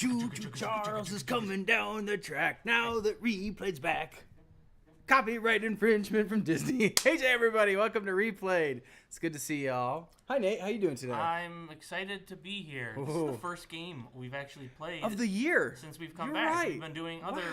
CHOO-CHOO Charles is coming down the track now that Replayed's back. Copyright infringement from Disney. Hey everybody, welcome to Replayed. It's good to see y'all. Hi Nate, how you doing today? I'm excited to be here. This is the first game we've actually played of the year since we've come You're back. Right. We've been doing other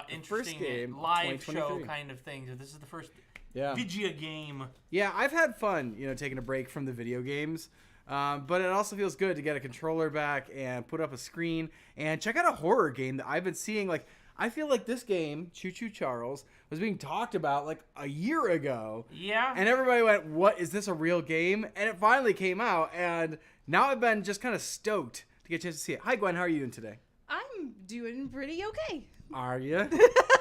interesting game, live show kind of things. This is the first video game. Yeah, I've had fun, taking a break from the video games. But it also feels good to get a controller back and put up a screen and check out a horror game that I've been seeing. I feel like this game, CHOO-CHOO Charles, was being talked about a year ago. Yeah. And everybody went, what, is this a real game? And it finally came out, and now I've been just kind of stoked to get a chance to see it. Hi, Gwen, how are you doing today? I'm doing pretty okay. Are you?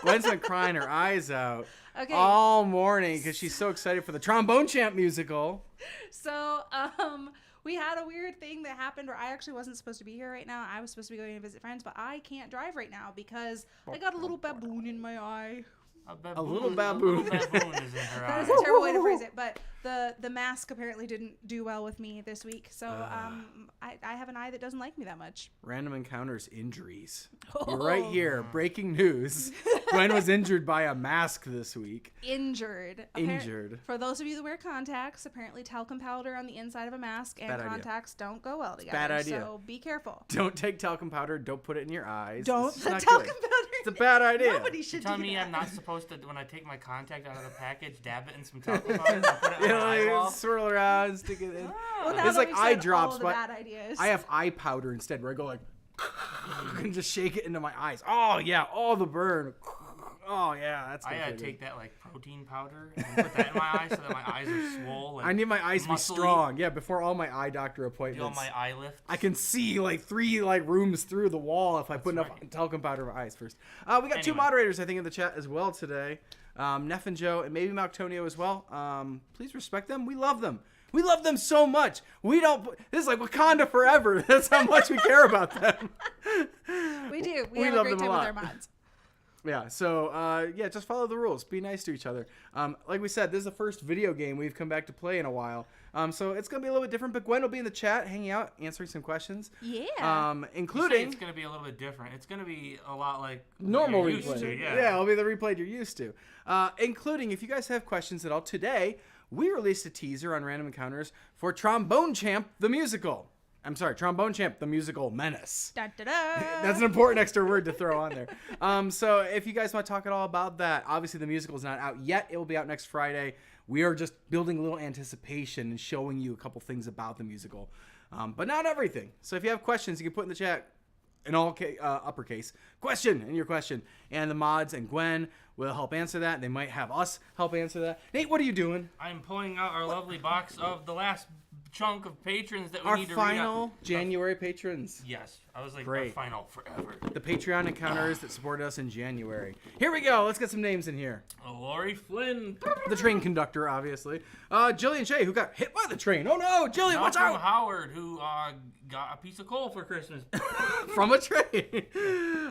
Gwen's been crying her eyes out all morning because she's so excited for the Trombone Champ musical. So, we had a weird thing that happened where I actually wasn't supposed to be here right now. I was supposed to be going to visit friends, but I can't drive right now because I got a little baboon in my eye. A little baboon. A little baboon is in her eye. That is a terrible way to phrase it, but the mask apparently didn't do well with me this week. So I have an eye that doesn't like me that much. Random encounters injuries. You're right here. Breaking news. Gwen was injured by a mask this week. Injured. For those of you that wear contacts, apparently talcum powder on the inside of a mask and contacts don't go well together. Bad idea. So be careful. Don't take talcum powder. Don't put it in your eyes. Don't put talcum powder. It's a bad idea. Nobody should Tell do me that. I'm not supposed to, when I take my contact out of the package, dab it in some talcum powder and put it on my eyeball? Swirl around, stick it in. Well, It's like eye drops, all the but bad ideas. I have eye powder instead, where I go and just shake it into my eyes. Oh yeah, all the burn. Oh yeah, that's. I gotta take that protein powder and put that in my eyes so that my eyes are swollen. I need my eyes to be strong. Yeah, before all my eye doctor appointments. Do all my eye lifts. I can see 3 rooms through the wall if I put enough talcum powder in my eyes first. We got 2 moderators I think in the chat as well today. Neff and Joe and maybe Maltonio as well. Please respect them. We love them. We love them so much. We don't. This is like Wakanda forever. That's how much we care about them. We do. We have a great time with our mods. Yeah, so, just follow the rules. Be nice to each other. Like we said, this is the first video game we've come back to play in a while. So it's going to be a little bit different, but Gwen will be in the chat, hanging out, answering some questions. Yeah. Including... It's going to be a little bit different. It's going to be a lot like normal replay. Used to, yeah, it'll be the Replayed you're used to. Including, if you guys have questions at all, today, we released a teaser on Random Encounters for Trombone Champ, the musical. I'm sorry, Trombone Champ, the musical Menace. Da, da, da. That's an important extra word to throw on there. So if you guys want to talk at all about that, obviously the musical is not out yet. It will be out next Friday. We are just building a little anticipation and showing you a couple things about the musical, but not everything. So if you have questions, you can put in the chat in all uppercase question in your question, and the mods and Gwen will help answer that. They might have us help answer that. Nate, what are you doing? I'm pulling out our lovely box of the last chunk of patrons that we need to read out. Our final January patrons. Yes, I was like, great. Our final forever. The Patreon encounters that supported us in January. Here we go. Let's get some names in here. Lori Flynn. The train conductor, obviously. Jillian Shea, who got hit by the train. Oh no, Jillian, watch out! Howard, who got a piece of coal for Christmas. From a train.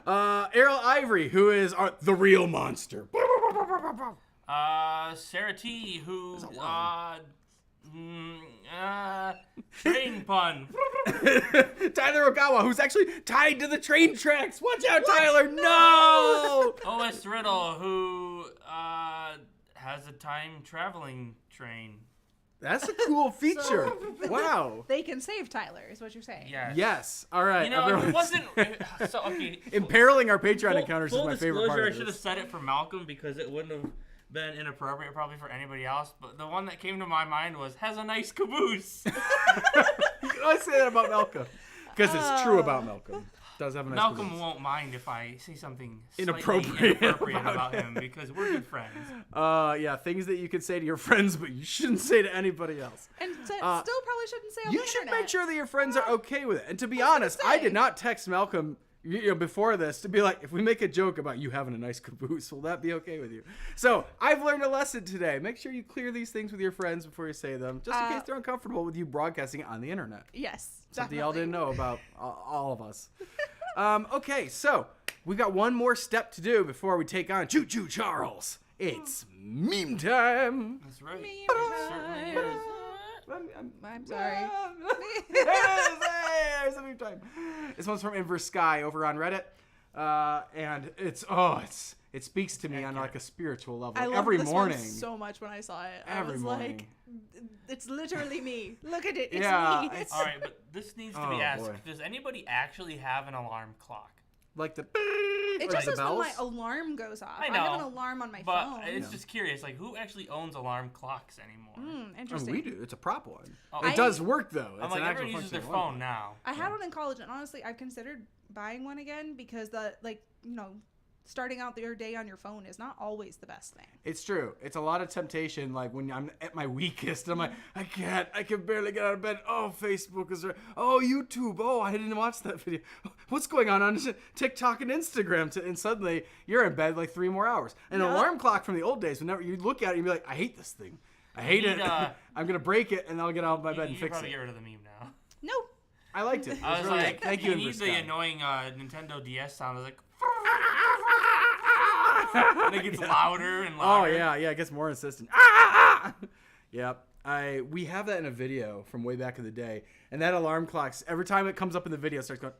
Errol Ivory, who is the real monster. Sarah T, who train pun. Tyler Ogawa, who's actually tied to the train tracks. Watch out, Tyler! No! O.S. Riddle, who has a time traveling train. That's a cool feature. Wow. They can save Tyler, is what you're saying. Yes. All right. It wasn't. So, okay. Imperiling our Patreon encounters is my favorite part of this. I should have said it for Malcolm because it wouldn't have been inappropriate probably for anybody else. But the one that came to my mind was, has a nice caboose. I say that about Malcolm because it's true about Malcolm. Does have a nice Malcolm caboose. won't mind if I say something inappropriate about him because we're good friends. Things that you could say to your friends, but you shouldn't say to anybody else. And still probably shouldn't say on you the should internet. make sure that your friends are okay with it. And to be honest, I did not text Malcolm before this to be like, if we make a joke about you having a nice caboose, will that be okay with you? So I've learned a lesson today. Make sure you clear these things with your friends before you say them, just in case they're uncomfortable with you broadcasting it on the internet. Yes, something y'all didn't know about all of us. Okay, so we got one more step to do before we take on CHOO-CHOO Charles. It's meme time. That's right. Meme It certainly time. is. I'm sorry. Hey, guys anytime. This one's from Inverse Sky over on Reddit. And it speaks to me on like a spiritual level. I love every this morning. one so much when I saw it. Every I was morning. like, it's literally me. Look at it. It's Yeah, me. it's- All right, but this needs to be Oh, asked. boy. Does anybody actually have an alarm clock? Like the It or just the says when bells. my alarm goes off. I I have an know, alarm on my But phone. it's just curious, like who actually owns alarm clocks anymore? Interesting. we do. It's a prop one. Oh, It does work though. It's I'm like, an actual everyone uses their functional phone one. now. I had one in college, and honestly, I've considered buying one again because starting out your day on your phone is not always the best thing. It's true. It's a lot of temptation. Like when I'm at my weakest, I'm like, I can barely get out of bed. Oh, Facebook is there. Oh, YouTube. Oh, I didn't watch that video. What's going on TikTok and Instagram? And suddenly you're in bed like 3 more hours. An alarm clock from the old days. Whenever you look at it, you'd be like, I hate this thing. I hate it. I'm gonna break it, and I'll get out of my bed and You should fix probably it. get rid of the meme now. Nope. I liked it. It I was was really like, good. Thank you, need Inverse the Sky. annoying Nintendo DS sound. I was like, and it gets louder and Oh louder. yeah, it gets more insistent. Yep. We have that in a video from way back in the day, and that alarm clock's every time it comes up in the video, it starts going.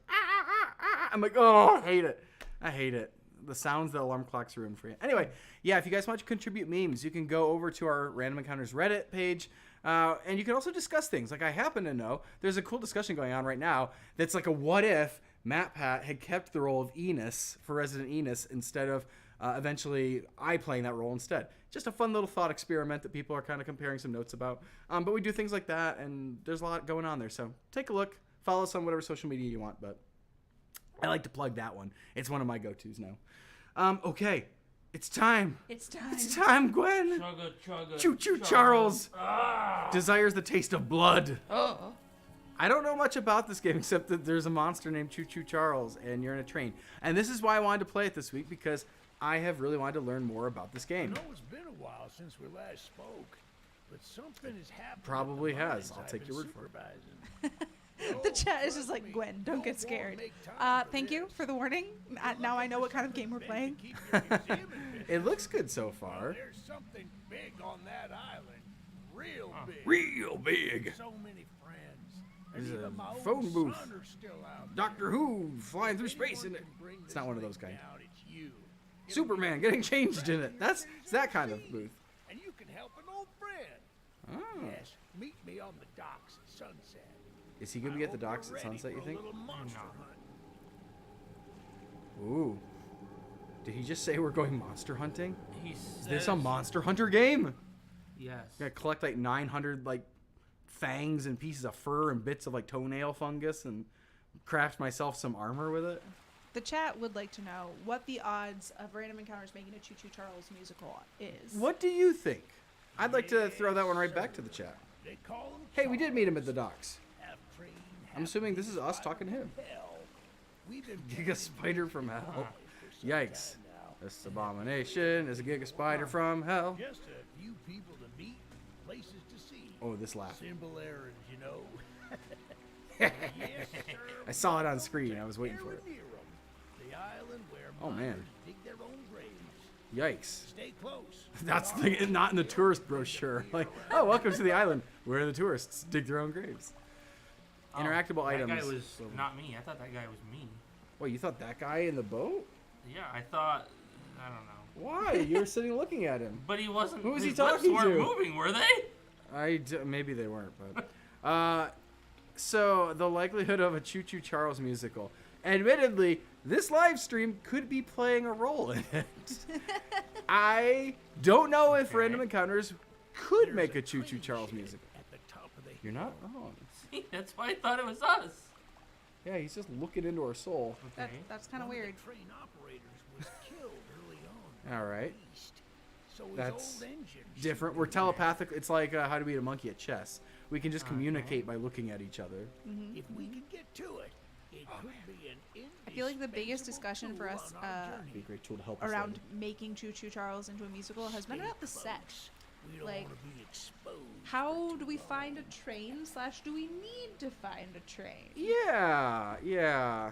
I'm like, oh, I hate it. The sounds that alarm clocks ruin for you. Anyway, yeah, if you guys want to contribute memes, you can go over to our Random Encounters Reddit page, and you can also discuss things. Like I happen to know there's a cool discussion going on right now that's like a what if MatPat had kept the role of Enos for Resident Enos instead of eventually I playing that role instead. Just a fun little thought experiment that people are kind of comparing some notes about. But we do things like that, and there's a lot going on there. So take a look. Follow us on whatever social media you want, but I like to plug that one. It's one of my go-tos now. Okay. It's time. It's time. It's time, Gwen. Chugga, chugga, Choo-choo Charles Ah. desires the taste of blood. Oh. I don't know much about this game except that there's a monster named CHOO-CHOO CHARLES, and you're in a train. And this is why I wanted to play it this week, because I have really wanted to learn more about this I game. know it's been a while since we last spoke, but something has happened. Probably at the has. mines I'll I've take been your word for it. supervising. The chat is just like, Gwen, don't get scared. Thank you for the warning. Now I know what kind of game we're playing. Keep your museum in business. It looks good so far. There's something big on that island. Real big. Real big. So many friends. And There's a even my own phone booth. son are still out Doctor Who flying through there. space in Anyone it. can bring It's this not one of thing those guys. down, it's you. Superman getting changed in it. It's that kind of booth. And you can help an old friend. Oh. Yes, meet me on the docks at sunset. Is he going to be at the docks at sunset, you think? A little monster hunt. Ooh. Did he just say we're going monster hunting? He Is this a says- monster hunter game? Yes. You're gonna collect like 900 like fangs and pieces of fur and bits of like toenail fungus and craft myself some armor with it. The chat would like to know what the odds of Random Encounters making a CHOO-CHOO CHARLES musical is. What do you think? I'd like to throw that one right back to the chat. They call him Hey, we did meet him at the docks. Half train, I'm assuming this is us talking to him. hell. We've been Giga spider from hell. for some Yikes. time now. This abomination is a giga spider from hell. Just a few people to meet, places to see. Oh, this laugh. Simple errands, you know. I Yes, sir. saw it on screen. I was waiting for it. Near 'em. The island where Oh, man. miners dig their own graves. Yikes. Stay close. That's not in the tourist brochure. Like, oh, welcome to the island where the tourists dig their own graves. Oh, Interactable items. That guy was not me. I thought that guy was me. Wait, you thought that guy in the boat? Yeah, I thought. I don't know. Why? You were sitting looking at him. But he wasn't. Who was he his lips talking weren't to? moving, were they? Maybe they weren't, but so the likelihood of a CHOO-CHOO CHARLES musical. Admittedly, this live stream could be playing a role in it. I don't know if Okay. Random Encounters could There's make a a CHOO-CHOO train CHARLES shed musical. At the top of the You're not wrong. See, that's why I thought it was us. Yeah, he's just looking into our soul. That's kind of One weird. the train operators was killed early on. All right. East. So his That's old engine Different. should We're be telepathic. It's like How to Beat a Monkey at chess. We can just Okay. communicate by looking at each other. If we could get to it, it could be an I feel like the biggest indispensable discussion for tool us on our It'd be a journey. great tool to help us around later. making CHOO-CHOO CHARLES into a musical has been Stay about the set. close. We don't Like, want to be exposed. How do we find a train / do we need to find a train? Yeah.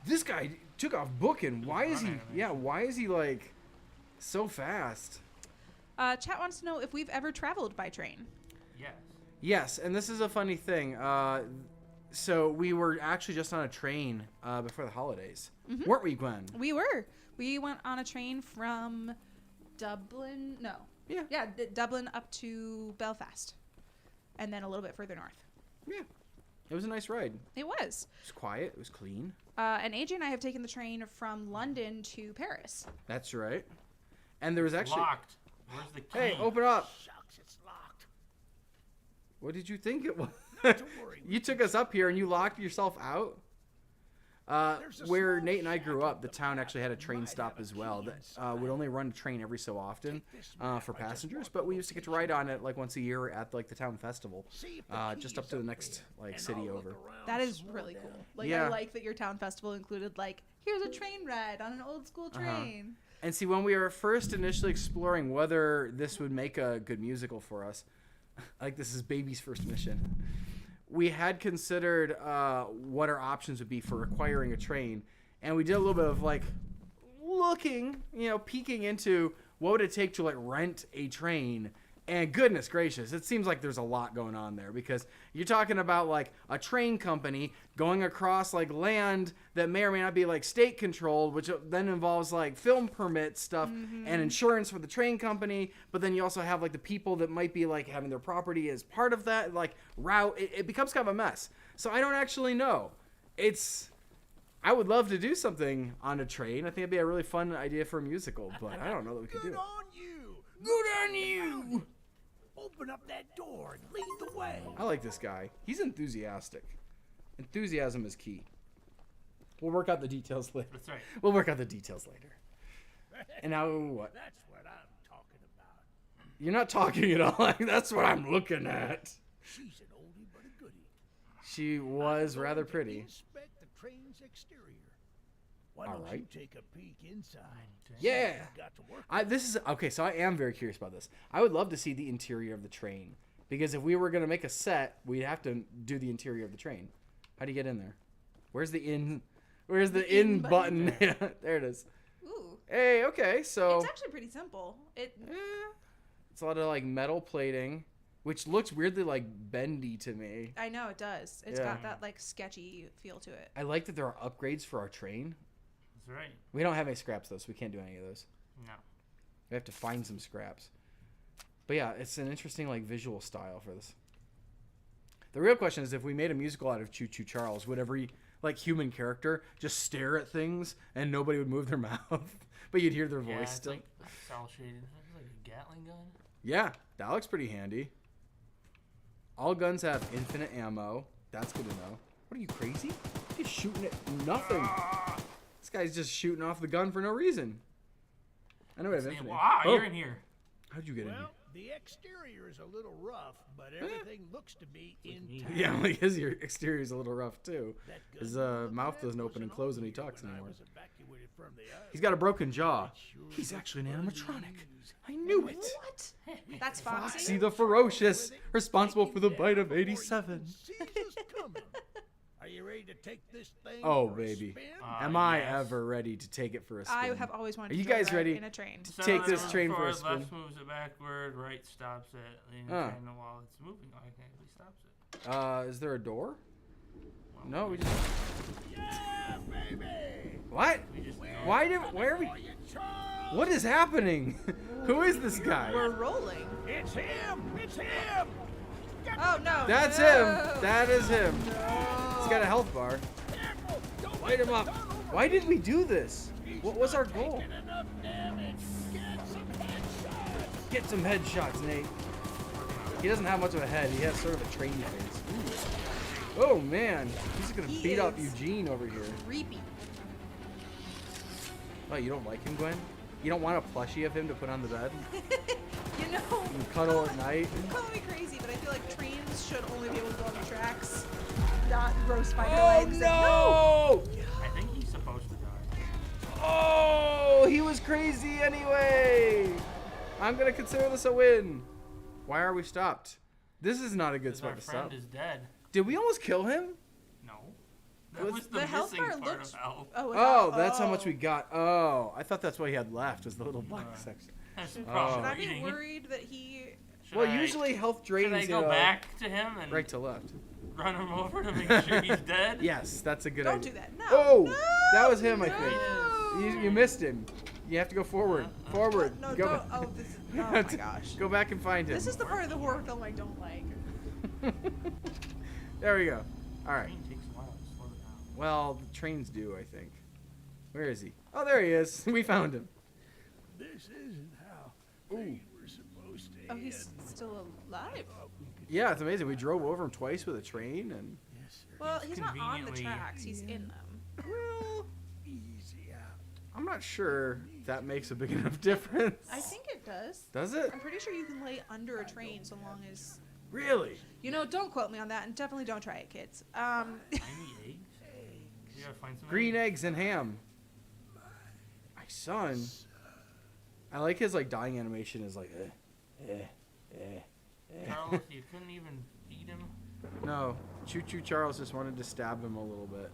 This guy took off booking. Why is he? Run animation. Yeah, why is he like so fast? Chat wants to know if we've ever traveled by train. Yes. Yes, and this is a funny thing. So we were actually just on a train before the holidays, weren't we, Gwen? We were. We went on a train from Dublin. No. Yeah. Dublin up to Belfast, and then a little bit further north. Yeah. It was a nice ride. It was. It was quiet. It was clean. And AJ and I have taken the train from London to Paris. That's right. And there was actually. Locked. Where's the key? Hey, open up. Shucks, it's locked. What did you think it was? Don't worry. You took us up here and you locked yourself out? There's a Where small Nate and I shack grew up up, the the town back actually had a that train might stop have a as well key that would inside. only run a train every so often this map for I just passengers, marked but we the used to get to location. ride on it like once a year at like the town festival, See if the just key up is to the up next there, like and city I'll look over. around, That is slow really down. cool. Like, Yeah. I like that your town festival included, like, here's a train ride on an old school train. And see, when we were first initially exploring whether this would make a good musical for us, like this is Baby's first mission, we had considered what our options would be for acquiring a train. And we did a little bit of like looking, peeking into what would it take to like rent a train. And goodness gracious, it seems like there's a lot going on there because you're talking about like a train company going across like land that may or may not be like state controlled, which then involves like film permit stuff and insurance for the train company. But then you also have like the people that might be like having their property as part of that like route. It becomes kind of a mess. So I don't actually know. I would love to do something on a train. I think it'd be a really fun idea for a musical, but I don't know that we could do Good it. on you. Good on you. Open up that door and lead the way. I like this guy. He's enthusiastic. Enthusiasm is key. We'll work out the details later. That's right. We'll work out the details later. And now what? That's what I'm talking about. You're not talking at all. That's what I'm looking at. She's an oldie but a goodie. She was I'm rather going to pretty. Inspect the train's exterior. Why All don't right. you take a peek inside? Yeah. You got to work. This is okay. So I am very curious about this. I would love to see the interior of the train because if we were gonna make a set, we'd have to do the interior of the train. How do you get in there? Where's the in? Where's the in button? Yeah, there it is. Ooh. Hey, okay. So It's actually pretty simple. it's a lot of like metal plating, which looks weirdly like bendy to me. I know it does. It's Yeah. got that like sketchy feel to it. I like that there are upgrades for our train. That's right. We don't have any scraps though, so we can't do any of those. No. We have to find some scraps. But yeah, it's an interesting like visual style for this. The real question is if we made a musical out of CHOO-CHOO CHARLES, would every like human character just stare at things and nobody would move their mouth, but you'd hear their Yeah, voice it's still? like cell shaded. It's like a Gatling gun. Yeah, that looks pretty handy. All guns have infinite ammo. That's good to know. What are you, crazy? He's shooting at nothing. This guy's just shooting off the gun for no reason. I know we have infinite. Wow, Oh, you're in here. how'd you get in here? Well, the exterior is a little rough, but everything looks to be intact. Yeah, like his exterior's a little rough too. That gun His you look mouth at doesn't was open and an close when he old talks when I anymore. was evacuated from the He's got a broken jaw. It sure He's looked actually an fun to animatronic. use. I knew it. What? That's Foxy. Foxy the Ferocious, responsible for the bite of 87. Are you ready to take this thing Oh, for a baby. spin? Am I yes. ever ready to take it for a spin? I have always wanted Are to you drive guys ready in a train. to take this Moves train for a forward, spin? Left moves it backward. Right stops it. Leaning Ah. train while it's moving. Automatically stops it. Is there a door? No, we just. Yeah, baby! What? We just go. Where are we? Are you Charles? What is happening? Who is this guy? We're rolling. It's him! It's him! Oh no. That's no. him. That is him. He's got a health bar. Careful! Don't Light him the up. tunnel Why break. did we do this? He's What was our not goal? taking enough damage. Get some headshots. Get some headshots, Nate. He doesn't have much of a head. He has sort of a trainee face. Ooh. Oh man, he's gonna He beat up is- Eugene over here. Creepy. Oh, you don't like him, Gwen? You don't want a plushie of him to put on the bed You know. and cuddle at night? Call me crazy, but I feel like trains should only be able to go on the tracks, not grow spider Oh legs. no! I think he's supposed to die. Oh, he was crazy anyway. I'm gonna consider this a win. Why are we stopped? This is not a good Because spot our to friend stop. is dead. Did we almost kill him? No. That Was- was the, The health missing bar part looks- of health. Oh, that's how much we got. Oh, I thought that's what he had left was the little black section. That's Should probably I be eating. worried that he? Should Well, I- usually health drains, Should I go back to him and right to left. run him over to make sure he's dead? Yes, that's a good Don't idea. do that. No. Oh, No, that was him, I no. think. You missed him. You have to go forward. Forward. No, go don't. back. Oh, this is, oh my gosh. Go back and find him. This is the part of the horror film I don't like. There we go. All right. Train takes a while to slow down. Well, the trains do, I think. Where is he? Oh, there he is. We found him. This isn't how things were supposed to Oh, end. he's still alive. Yeah, it's amazing. We drove over him twice with a train, and Yes, sir. Well, he's not on the conveniently- tracks. He's in them. well, Easy out. I'm not sure that makes a big enough difference. I think it does. Does it? I'm pretty sure you can lay under a train so long as... Really? You know, don't quote me on that, and definitely don't try it, kids. Tiny eggs? You gotta find some Green eggs and ham. My son. I like his like dying animation is like Charles, you couldn't even feed him? No, CHOO-CHOO Charles just wanted to stab him a little bit.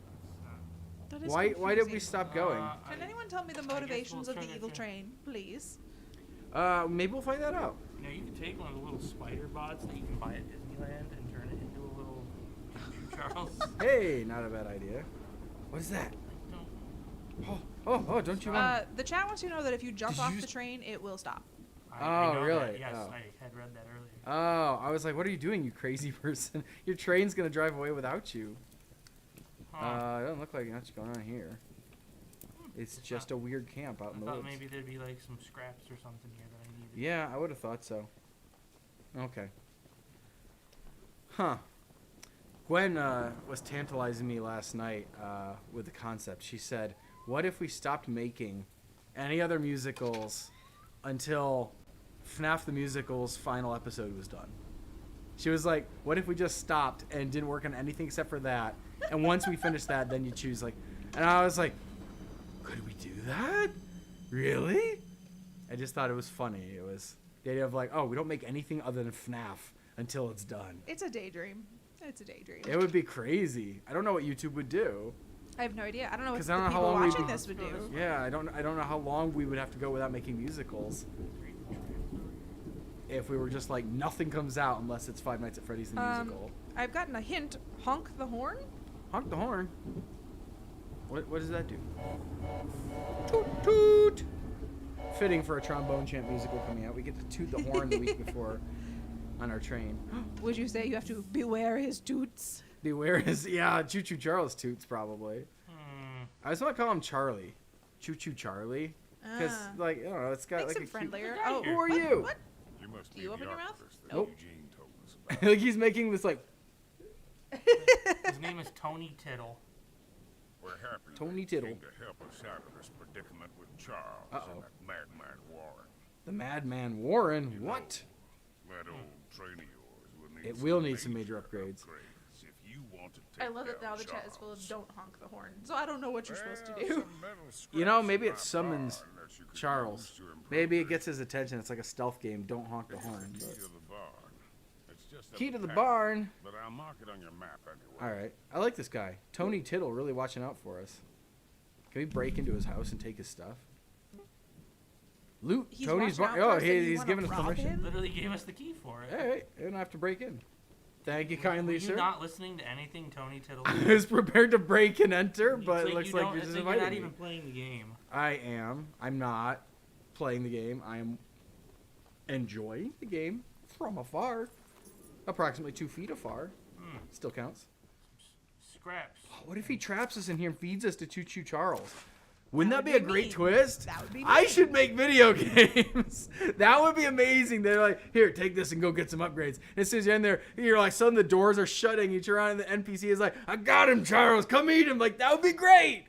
That is Why did we confusing. stop going? Can anyone tell me the we'll motivations of try the that evil too. train, please? Maybe we'll find that out. You know, you can take one of the little spider bots that you can buy at Disneyland and turn it into a little Charles. Hey, not a bad idea. What is that? Oh, don't you want? The chat wants you to know that if you jump Did you off the just- train, it will stop. I know really? That. Yes, Oh. I had read that earlier. Oh, I was like, what are you doing, you crazy person? Your train's gonna drive away without you. Huh. It doesn't look like much going on here. It's just a weird camp out I in the thought woods. maybe there'd be like some scraps or something here that I needed. Yeah, I would have thought so. Okay. Huh. Gwen was tantalizing me last night with the concept. She said, what if we stopped making any other musicals until FNAF the Musical's final episode was done? She was like, what if we just stopped and didn't work on anything except for that? And once we finish that, then you choose like... And I was like, could we do that? Really? I just thought it was funny. It was the idea of like, oh, we don't make anything other than FNAF until it's done. It's a daydream. It's a daydream. It would be crazy. I don't know what YouTube would do. I have no idea. I don't know what 'Cause the I don't know how people long we'd watching be- this would do. Yeah, I don't know how long we would have to go without making musicals if we were just like nothing comes out unless it's Five Nights at Freddy's the musical. I've gotten a hint. Honk the horn? Honk the horn. What does that do? Toot toot. Fitting for a trombone chant musical coming out. We get to toot the horn the week before on our train. Would you say you have to beware his toots? Beware his CHOO-CHOO Charles toots probably. I just want to call him Charlie. CHOO-CHOO Charlie. Because like I don't know, it's got Makes like him a cute. friendlier. Look at Oh, here. Who are what? you? What? You must Do be you the open your mouth? archivist that Nope. Eugene told us about. Like he's making this like His name is Tony Tiddle. We're happy Tony that Tiddle. you came to help us out of this predicament with Charles Uh-oh. and that madman Warren. the Madman Warren. What? That old train of yours will need It will need some major upgrades. if you want to I take love that down now the chat is full of Charles. don't honk the horn. So I don't know what you're supposed to Well, do. some metal You know, scraps maybe in it my summons barn that you could Charles. use to improve Maybe it your gets his attention. It's like a stealth game. Don't honk the horn. key But... to the barn. It's just Key up to the path, barn. But I'll mark it on your map anyway. All right. I like this guy. Tony Tiddle really watching out for us. Can we break into his house and take his stuff? Loot He's Tony's watching barn. out for Oh, us and you he's wanna giving us rob permission. him? Literally gave us the key for it. Hey, you don't have to break in. Thank you Were kindly, you sir. not listening to anything Tony Tiddle I did? was prepared to break and enter, It's but it looks you like don't- you're it's just like you're inviting not me. even playing the game. I am. I'm not playing the game. I am enjoying the game from afar. Approximately 2 feet afar. Still counts. Scraps. What if he traps us in here and feeds us to CHOO-CHOO Charles? Wouldn't That that be would a be great mean. twist? That would be I mean. should make video games. That would be amazing. They're like, here, take this and go get some upgrades. And as soon as you're in there, you're like, suddenly the doors are shutting. You turn around and the NPC is like, I got him, Charles. Come eat him. Like, that would be great.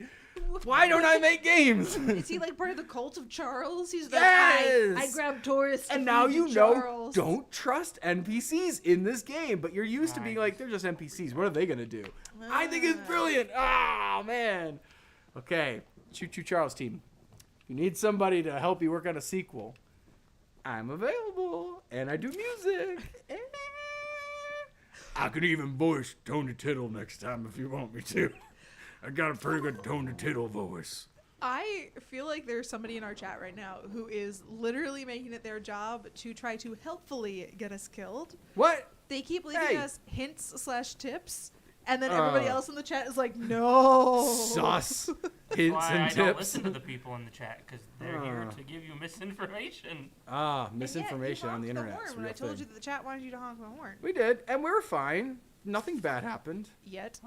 Why don't I make games? Is he like part of the cult of Charles? He's like, Yes! I grabbed tourists. And to now feed you know, Charles. don't trust NPCs in this game. But you're used to being Nice. like, they're just NPCs. What are they going to do? I think it's brilliant. Oh, man. Okay, CHOO-CHOO Charles team. If you need somebody to help you work on a sequel, I'm available. And I do music. I could even voice Tony Tiddle next time if you want me to. I got a pretty good Tony Tiddle voice. I feel like there's somebody in our chat right now who is literally making it their job to try to helpfully get us killed. What? They keep leaving Hey. us hints/tips, and then everybody else in the chat is like, no. Sus. That's Hints why and I tips. don't listen to the people in the chat because they're here to give you misinformation. Ah, And yet, misinformation you on the honked internet. horn It's a when real I told thing. you that the chat wanted you to honk the horn. We did, and we were fine. Nothing bad happened. Yet.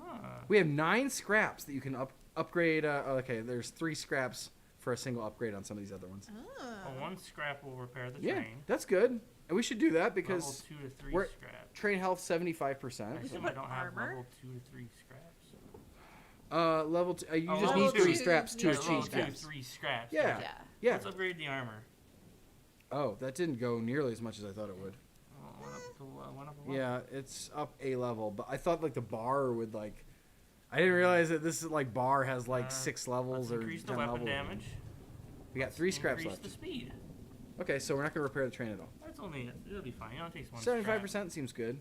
We have 9 scraps that you can upgrade. Okay, there's 3 scraps for a single upgrade on some of these other ones. Oh. Well, 1 scrap will repair the Yeah, train. that's good. And we should do that Level because 2 to 3 we're- scrap. train health I 75%. assume put I don't have armor? level 2 to 3 scraps. Level 2. You Oh, just level need 3 two, scraps to yeah, Level achieve 2 to scraps. 3 scraps. Yeah. Yeah. Yeah. Let's upgrade the armor. Oh, that didn't go nearly as much as I thought it would. Oh, one up a level. Yeah, it's up a level, but I thought like the bar would like. I didn't realize that this is like bar has like 6 levels Let's or increase the 10 weapon levels. damage. We got 3 scraps Increase left. the speed. Okay, so we're not gonna repair the train at all. That's only, it'll be fine. It only takes 1 75% seems good.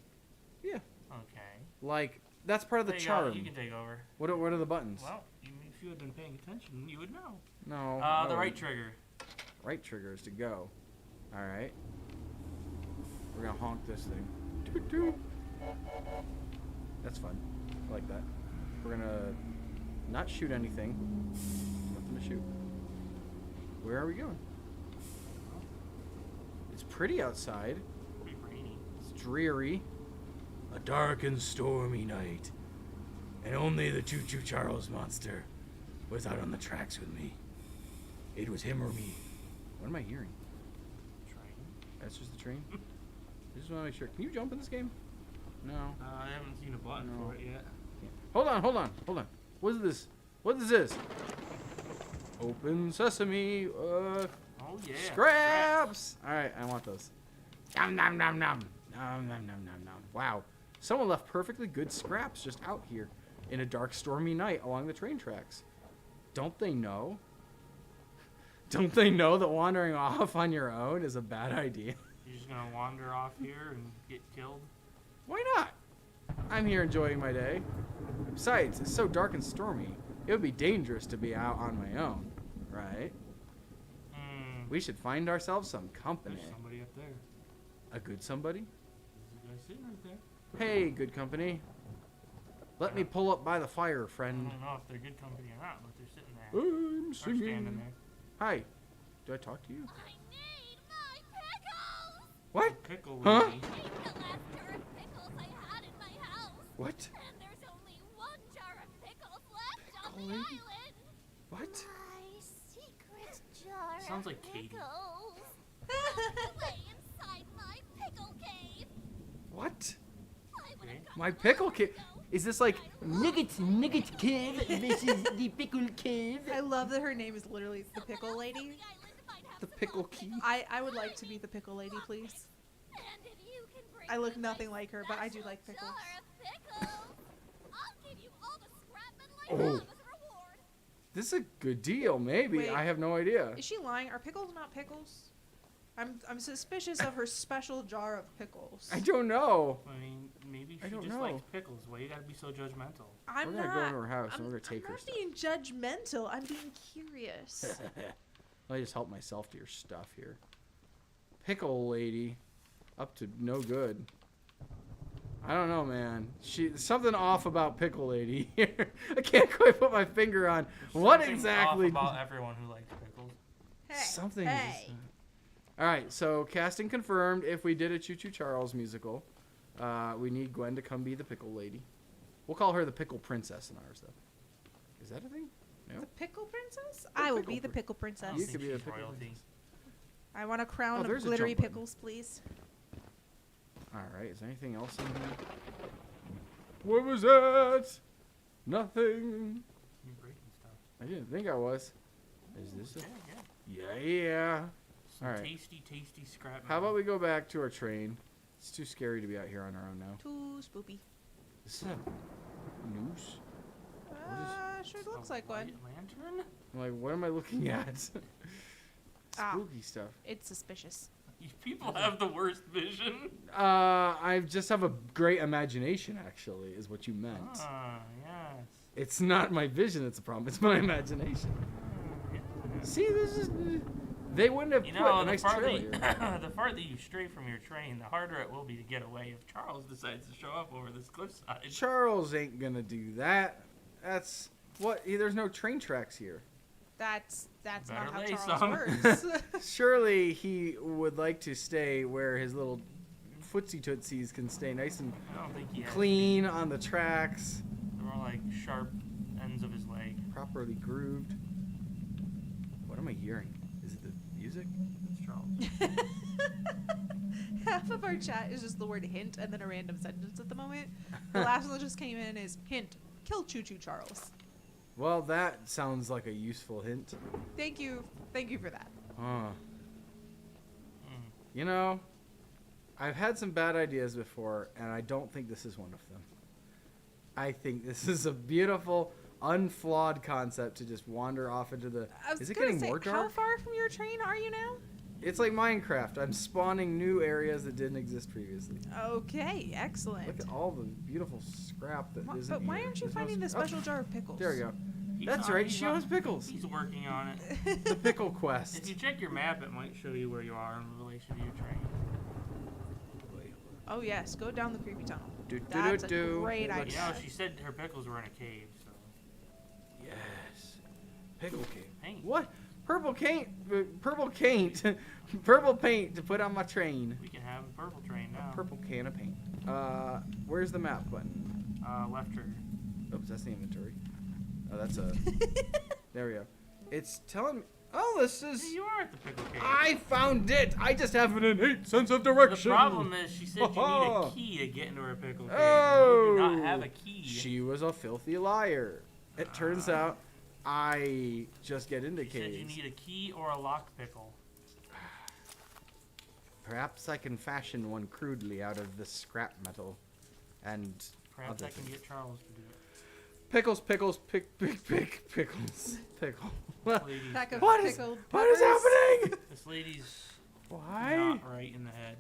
Yeah, scrap. Okay. like that's part of the There you go, charm. You can take over. What are the buttons? Well, if you had been paying attention, you would know. No. The no. right trigger. Right trigger is to go. All right. We're gonna honk this thing. Toot toot. That's fun. I like that. We're gonna not shoot anything. Nothing to shoot. Where are we going? It's pretty outside. Pretty rainy. It's dreary. A dark and stormy night. And only the CHOO-CHOO CHARLES monster was out on the tracks with me. It was him or me. What am I hearing? Train. That's just the train? I just want to make sure. Can you jump in this game? No. I haven't seen a button No. for it yet. Hold on. What is this? What is this? Open sesame. Oh yeah. Scraps! Alright, I want those. Nom nom nom nom. Nom nom nom nom nom. Wow. Someone left perfectly good scraps just out here in a dark, stormy night along the train tracks. Don't they know? Don't they know that wandering off on your own is a bad idea? You're just gonna wander off here and get killed? Why not? I'm here enjoying my day. Besides, it's so dark and stormy. It would be dangerous to be out on my own, right? We should find ourselves some company. There's somebody up there. A good somebody? There's a guy sitting right there. Hey, good company. Let me pull up by the fire, I friend. don't know if they're good company or not, but they're sitting there. I'm Or standing singing. there. Hi. Do I talk to you? I need my pickles! What? Pickle Huh? lady. Ate the last jar of pickles I had in my house. What? And there's only 1 jar of pickles left on Pickle the lady? island. What? My secret jar Sounds of like Katie. pickles. Locked away inside my pickle cave. What? I would have gotten My it pickle hours cave? ago. Is this like Nugget cave. This is the pickle cave. I love that her name is literally the pickle lady. The island might have the some pickle openings. key? I would like to be the pickle lady, please. And if you can bring I look me nothing my like her, but I do special like pickles. jar of pickles, I'll give you all the scrap and Oh. Lighthouse as a reward. This is a good deal, maybe. Wait. I have no idea. Is she lying? Are pickles not pickles? I'm suspicious of her special jar of pickles. I don't know. I mean, maybe I she don't just know. likes pickles. Why you gotta be so judgmental? I'm We're gonna not. go into her house and I'm, we're gonna take I'm her not stuff. being judgmental. I'm being curious. I just help myself to your stuff here. Pickle lady, up to no good. I don't know, man. Something off about pickle lady here. I can't quite put my finger on what Something exactly. off about everyone who likes pickles. Hey, Something. Hey. All right, so casting confirmed. If we did a CHOO-CHOO CHARLES musical, we need Gwen to come be the pickle lady. We'll call her the pickle princess in ours, though. Is that a thing? No. The pickle princess? I will be the pickle I princess. don't You think could be the she's pickle royalty. princess. I want a crown Oh, of there's a glittery jump button. pickles, please. All right. Is there anything else in here? What was that? Nothing. You're breaking stuff. I didn't think I was. Is this? Yeah, A... Yeah. Some All right. tasty scrap. How about we go back to our train? It's too scary to be out here on our own now. Too spoopy. Is this a noose? Sure looks like one. Lantern? I'm like, what am I looking at? Ah. Spooky stuff. It's suspicious. You people have the worst vision. I just have a great imagination, actually, is what you meant. Ah, yes. It's not my vision that's a problem, it's my imagination. Ah, yes. See, this is... They wouldn't have You put know, a nice trail here. the farther you stray from your train, the harder it will be to get away if Charles decides to show up over this cliffside. Charles ain't gonna do that. That's what. There's no train tracks here. That's not Better how lay Charles some. works. Surely he would like to stay where his little footsie tootsies can stay nice and I don't think he has. clean on the tracks, They're more like sharp ends of his leg. properly grooved. What am I hearing? Is it the music? It's Charles. Half of our chat is just the word hint and then a random sentence at the moment. The last one that just came in is hint, kill CHOO-CHOO Charles. Well, that sounds like a useful hint. Thank you for that. Huh. You know, I've had some bad ideas before, and I don't think this is one of them. I think this is a beautiful, unflawed concept to just wander off into the... I was Is it gonna getting say, more how dark? far from your train are you now? It's like Minecraft. I'm spawning new areas that didn't exist previously. Okay, excellent. Look at all the beautiful scrap that isn't But why here. aren't you There's no finding the sc- oh, special jar of pickles? there we go. He's That's on- right. he's She on- has pickles. He's working on it. The pickle quest. If you check your map, it might show you where you are in relation to your train. Oh yes, go down the creepy tunnel. Do, do, That's a do, do. great It idea. looks- You know, she said her pickles were in a cave, so. Yes. Pickle cake. Paint. What? Purple paint. Purple paint. Purple paint to put on my train. We can have a purple train now. Purple can of paint. Where's the map button? Left trigger. Oops, that's the inventory. Oh, that's a. There we go. It's telling me. Oh, this is. Hey, you are at the pickle cave. I found it. I just have an innate sense of The direction. problem is, she said you need Ha-ha. a key to get into her pickle cave. Oh. You do not have a key. She was a filthy liar. It turns out I just get into She said you caves. need a key or a lock pickle. Perhaps I can fashion one crudely out of this scrap metal. And Perhaps other I can things. get Charles to do it. Pickles, pickles, pickles. Pickle. Ladies, Pack of What is- pickled What is peppers. happening? This lady's Why? not right in the head.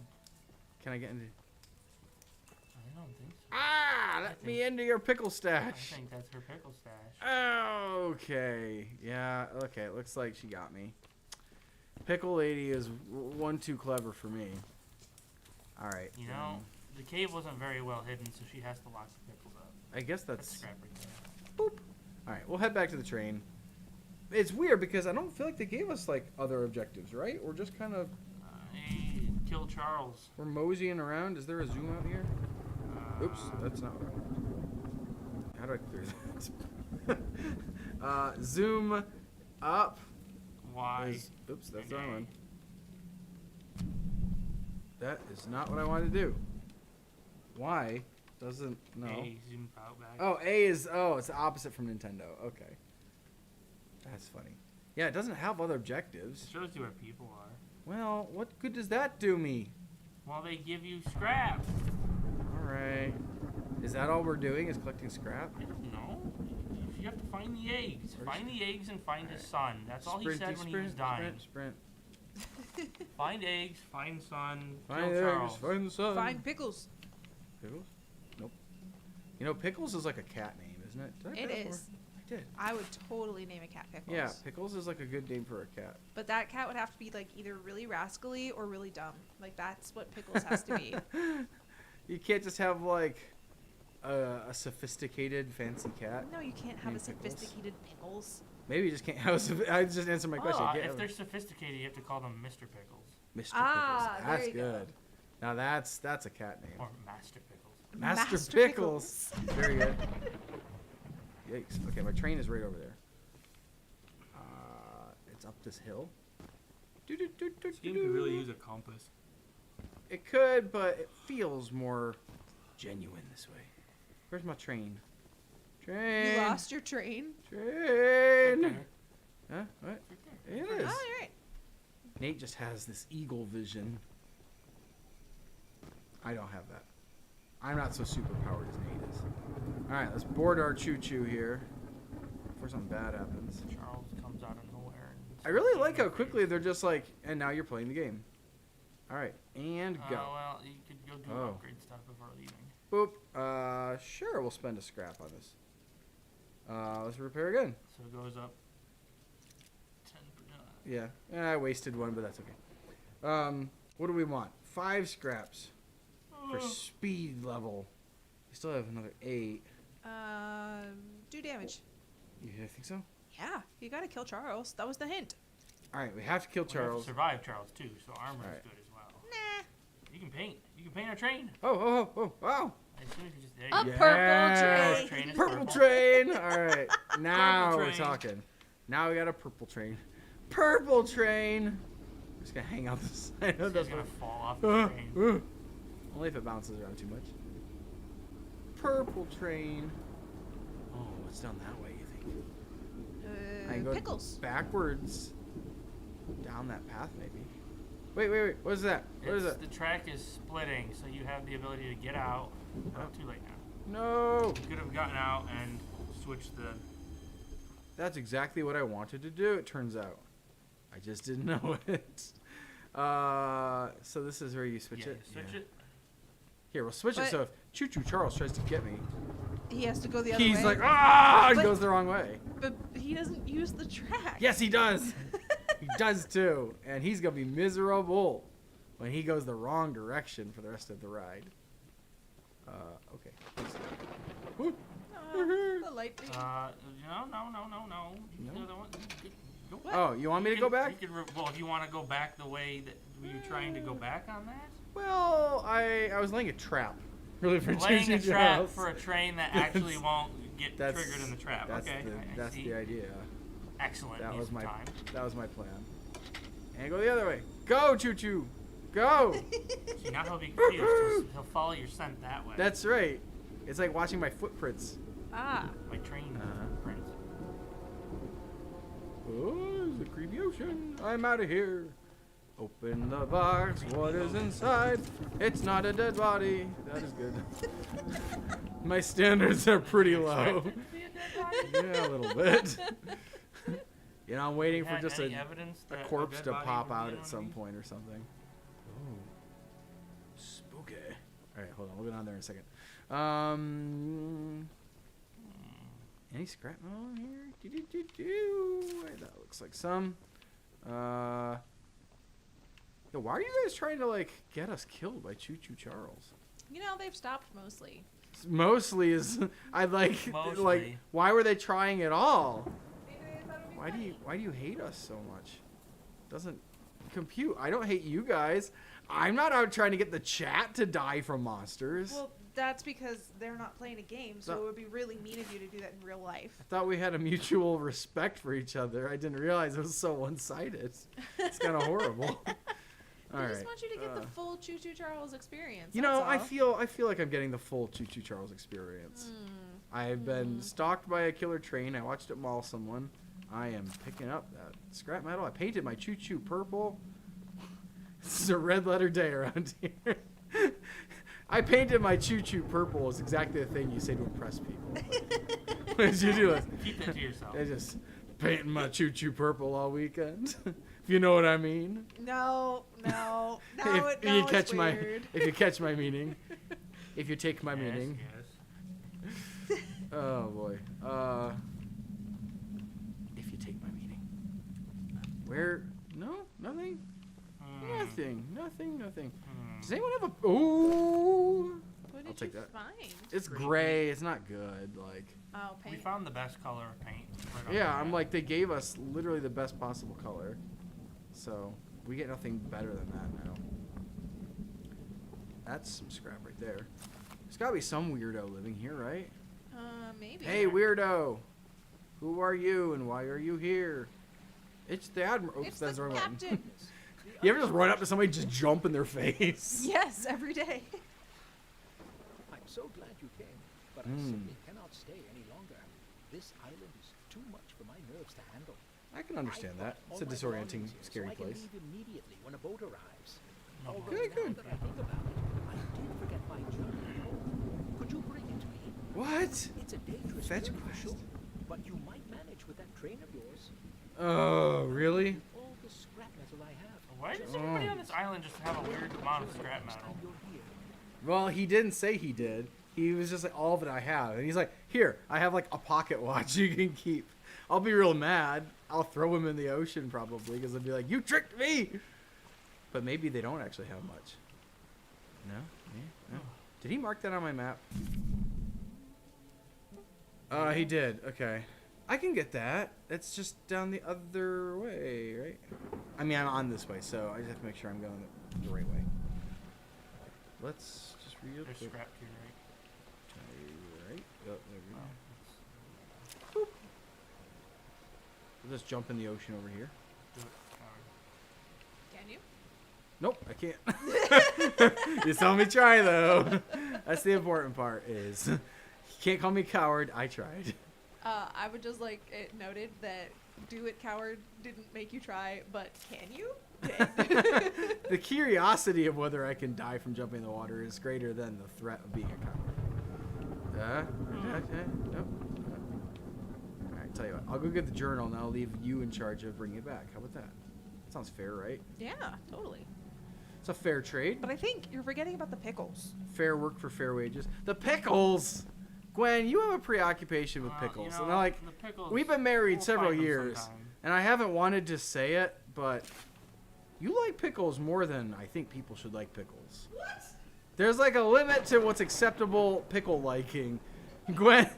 Can I get into? I don't think so. Ah, let me into your pickle I stash. think that's her pickle stash. Okay. Yeah. Okay. It looks like she got me. Pickle lady is one too clever for me. All right. You know, the cave wasn't very well hidden, so she has to lock the pickles up. I guess That's that's. scrap right there. Boop. All right. We'll head back to the train. It's weird because I don't feel like they gave us like other objectives, right? We're just kind of Hey, kill Charles. we're moseying around. Is there a zoom out here? Oops, Uh, that's not what I wanted. How do I clear that? Zoom up. Why? Oops, that's the wrong one. That is not what I wanted to do. Why doesn't no? Hey, zoom out back. Oh, A is it's the opposite from Nintendo. Okay, that's funny. Yeah, it doesn't have other objectives. It shows you where people are. Well, what good does that do me? Well, they give you scrap. All right. Is that all we're doing? Is collecting scrap? I don't know. You have to find the eggs. Where's- Find the eggs and find his son. That's all he Sprinty, said when he was sprint, dying. sprint. Find eggs, find son, Find kill eggs, Charles. find the sun. Find pickles. Pickles? Nope. You know, Pickles is like a cat name, isn't it? Did I It play that is. before? I did. I would totally name a cat Pickles. Yeah, Pickles is like a good name for a cat. But that cat would have to be like either really rascally or really dumb. Like that's what Pickles has to be. You can't just have like a sophisticated fancy cat. No, you can't have a Named Pickles. sophisticated Pickles. Maybe you just can't have. I just answered my question. Well, You can't if have they're sophisticated, you have to call them Mr. Pickles Mr. Ah, Pickles. there That's you go. good. Now that's a cat name. or Master Pickles. Master Pickles. Very good. Yikes. Okay, my train is right over there. It's up this hill. Game could really use a compass. It could, but it feels more genuine this way. Where's my train? Train. You lost your train. Train. Okay. Huh? What? Right there. It Oh, is. you're right. Nate just has this eagle vision. I don't have that. I'm not so super powered as Nate is. Alright, let's board our choo-choo here. Before something bad happens. Charles comes out of nowhere. And I really starts like how eating quickly they're just like, and now you're playing the game. Alright, and eggs. go. Well, you could go do Oh. upgrade stuff before leaving. Boop. Sure, we'll spend a scrap on this. Let's repair again. So it goes up Yeah, I wasted one, but that's okay. What do we want? 5 scraps for speed level. We still have another 8. Do damage. You think so? Yeah, you gotta kill Charles. That was the hint. All right, we have to kill We have to Charles. survive Charles too, so armor Alright. is good as well. Nah. You can paint. You can paint a train. Oh! As soon as you just there A you go. purple Yes. train. is Purple train. All right, now Purple we're train. talking. Now we got a purple train. Purple train. I'm just gonna hang out the side of It's the gonna fall off the train. Only if it bounces around too much. Purple train. Oh, what's down that way, you think? I can go Pickles. backwards. Down that path, maybe. Wait. What is that? What is that? The track is splitting, so you have the ability to get out. Not too late now. No! You could have gotten out and switched the. That's exactly what I wanted to do, it turns out. I just didn't know it. So this is where you switch Yeah, it? you switch it. Here, we'll switch it But- so if CHOO-CHOO Charles tries to get me, He has to go the other way. he's like, ah! And But- goes the wrong way. But he doesn't use the track. Yes, he does! He does too. And he's going to be miserable when he goes the wrong direction for the rest of the ride. Okay. Woo. The light thing. No. No? The other one. Go back. Oh, you want me to go back? You could well, if you want to go back the way that were you trying to go back on that? Well, I was laying a trap. Really for Laying a CHOO-CHOO trap Charles. for a train that actually won't get That's- triggered in the trap. That's Okay, I that's see. the idea. Excellent. That use was of my time. plan. And go the other way. Go, CHOO-CHOO. Go. See, now he'll be confused. He'll follow your scent that way. That's right. It's like watching my footprints. Ah. my train prints. Oh, it's a creepy ocean. I'm out of here. Open the box. What is inside? It's not a dead body. That is good. My standards are pretty low. Yeah, a little bit. You know, I'm waiting for Had just any a evidence that a corpse dead to body pop would out be at on some me? point or something. Oh, spooky. All right, hold on. We'll go down there in a second. Any scrap metal in here? That looks like some. Yo, why are you guys trying to like get us killed by CHOO-CHOO Charles? You know, they've stopped mostly. Mostly is I like Mostly. why were they trying at all? Why do you hate us so much? Doesn't compute. I don't hate you guys. I'm not out trying to get the chat to die from monsters. Well, that's because they're not playing a game, so No. it would be really mean of you to do that in real life. I thought we had a mutual respect for each other. I didn't realize it was so one-sided. It's kind of horrible. All I right. just want you to get the full CHOO-CHOO Charles experience. You know, that's I all. feel like I'm getting the full CHOO-CHOO Charles experience. Hmm. I've been stalked by a killer train. I watched it maul someone. I am picking up that scrap metal. I painted my CHOO-CHOO purple. This is a red letter day around here. I painted my CHOO-CHOO purple is exactly the thing you say to impress people. What did you do? Keep that to yourself. I just painting my CHOO-CHOO purple all weekend. If you know what I mean. No. Now If now you it's catch weird. if you catch my meaning. If you take my meaning. Yes. Oh boy. If you take my meaning. Where? No, nothing. Nothing. Does anyone have a? Ooh. What did I'll take you that. find? It's Pretty gray. It's not good. Like. Oh, We paint. found the best color of paint. right on Yeah, the I'm map. like they gave us literally the best possible color, so we get nothing better than that now. That's some scrap right there. There's gotta be some weirdo living here, right? Maybe. Hey, weirdo! Who are you and why are you here? It's the admiral. Oops, It's that's the the wrong one. captain. You ever just run up to somebody and just jump in their face? Yes, every day. I'm so glad you came, but I simply cannot stay any longer. This island is too much for my nerves to handle. I can understand that. I It's a put all my disorienting, belongings here scary so I can place. leave immediately when a boat arrives. Although Good, now good. that I think about it, I did forget my journal home. Could you bring it to me? What? It's a dangerous Fetch journey for quest. sure, but you might manage with that train of yours. Oh, really? All the scrap metal I have. Why does everybody on this island just have a weird amount of scrap metal? You're here. Well, he didn't say he did. He was just like, all that I have. And he's like, here, I have like a pocket watch you can keep. I'll be real mad. I'll throw him in the ocean probably because I'll be like, you tricked me. But maybe they don't actually have much. No? Yeah, no. Did he mark that on my map? He did. Okay. I can get that. It's just down the other way, right? I mean, I'm on this way, so I just have to make sure I'm going the right way. Let's just real There's quick. scrap to your right. Right. Oh, there we go. Boop. We'll just jump in the ocean over here. Do it, coward. Can you? Nope, I can't. You saw me try, though. That's the important part is you can't call me coward. I tried. I would just like it noted that do it, coward didn't make you try, but can you? The curiosity of whether I can die from jumping in the water is greater than the threat of being a coward. Okay. Nope. Alright, tell you what. I'll go get the journal and I'll leave you in charge of bringing it back. How about that? Sounds fair, right? Yeah, totally. It's a fair trade. But I think you're forgetting about the pickles. Fair work for fair wages. The pickles! Gwen, you have a preoccupation with Well, pickles. you know, And I'm like, the pickles, we've been married we'll several find them years. sometime. And I haven't wanted to say it, but you like pickles more than I think people should like pickles. What? There's like a limit to what's acceptable pickle liking. Gwen,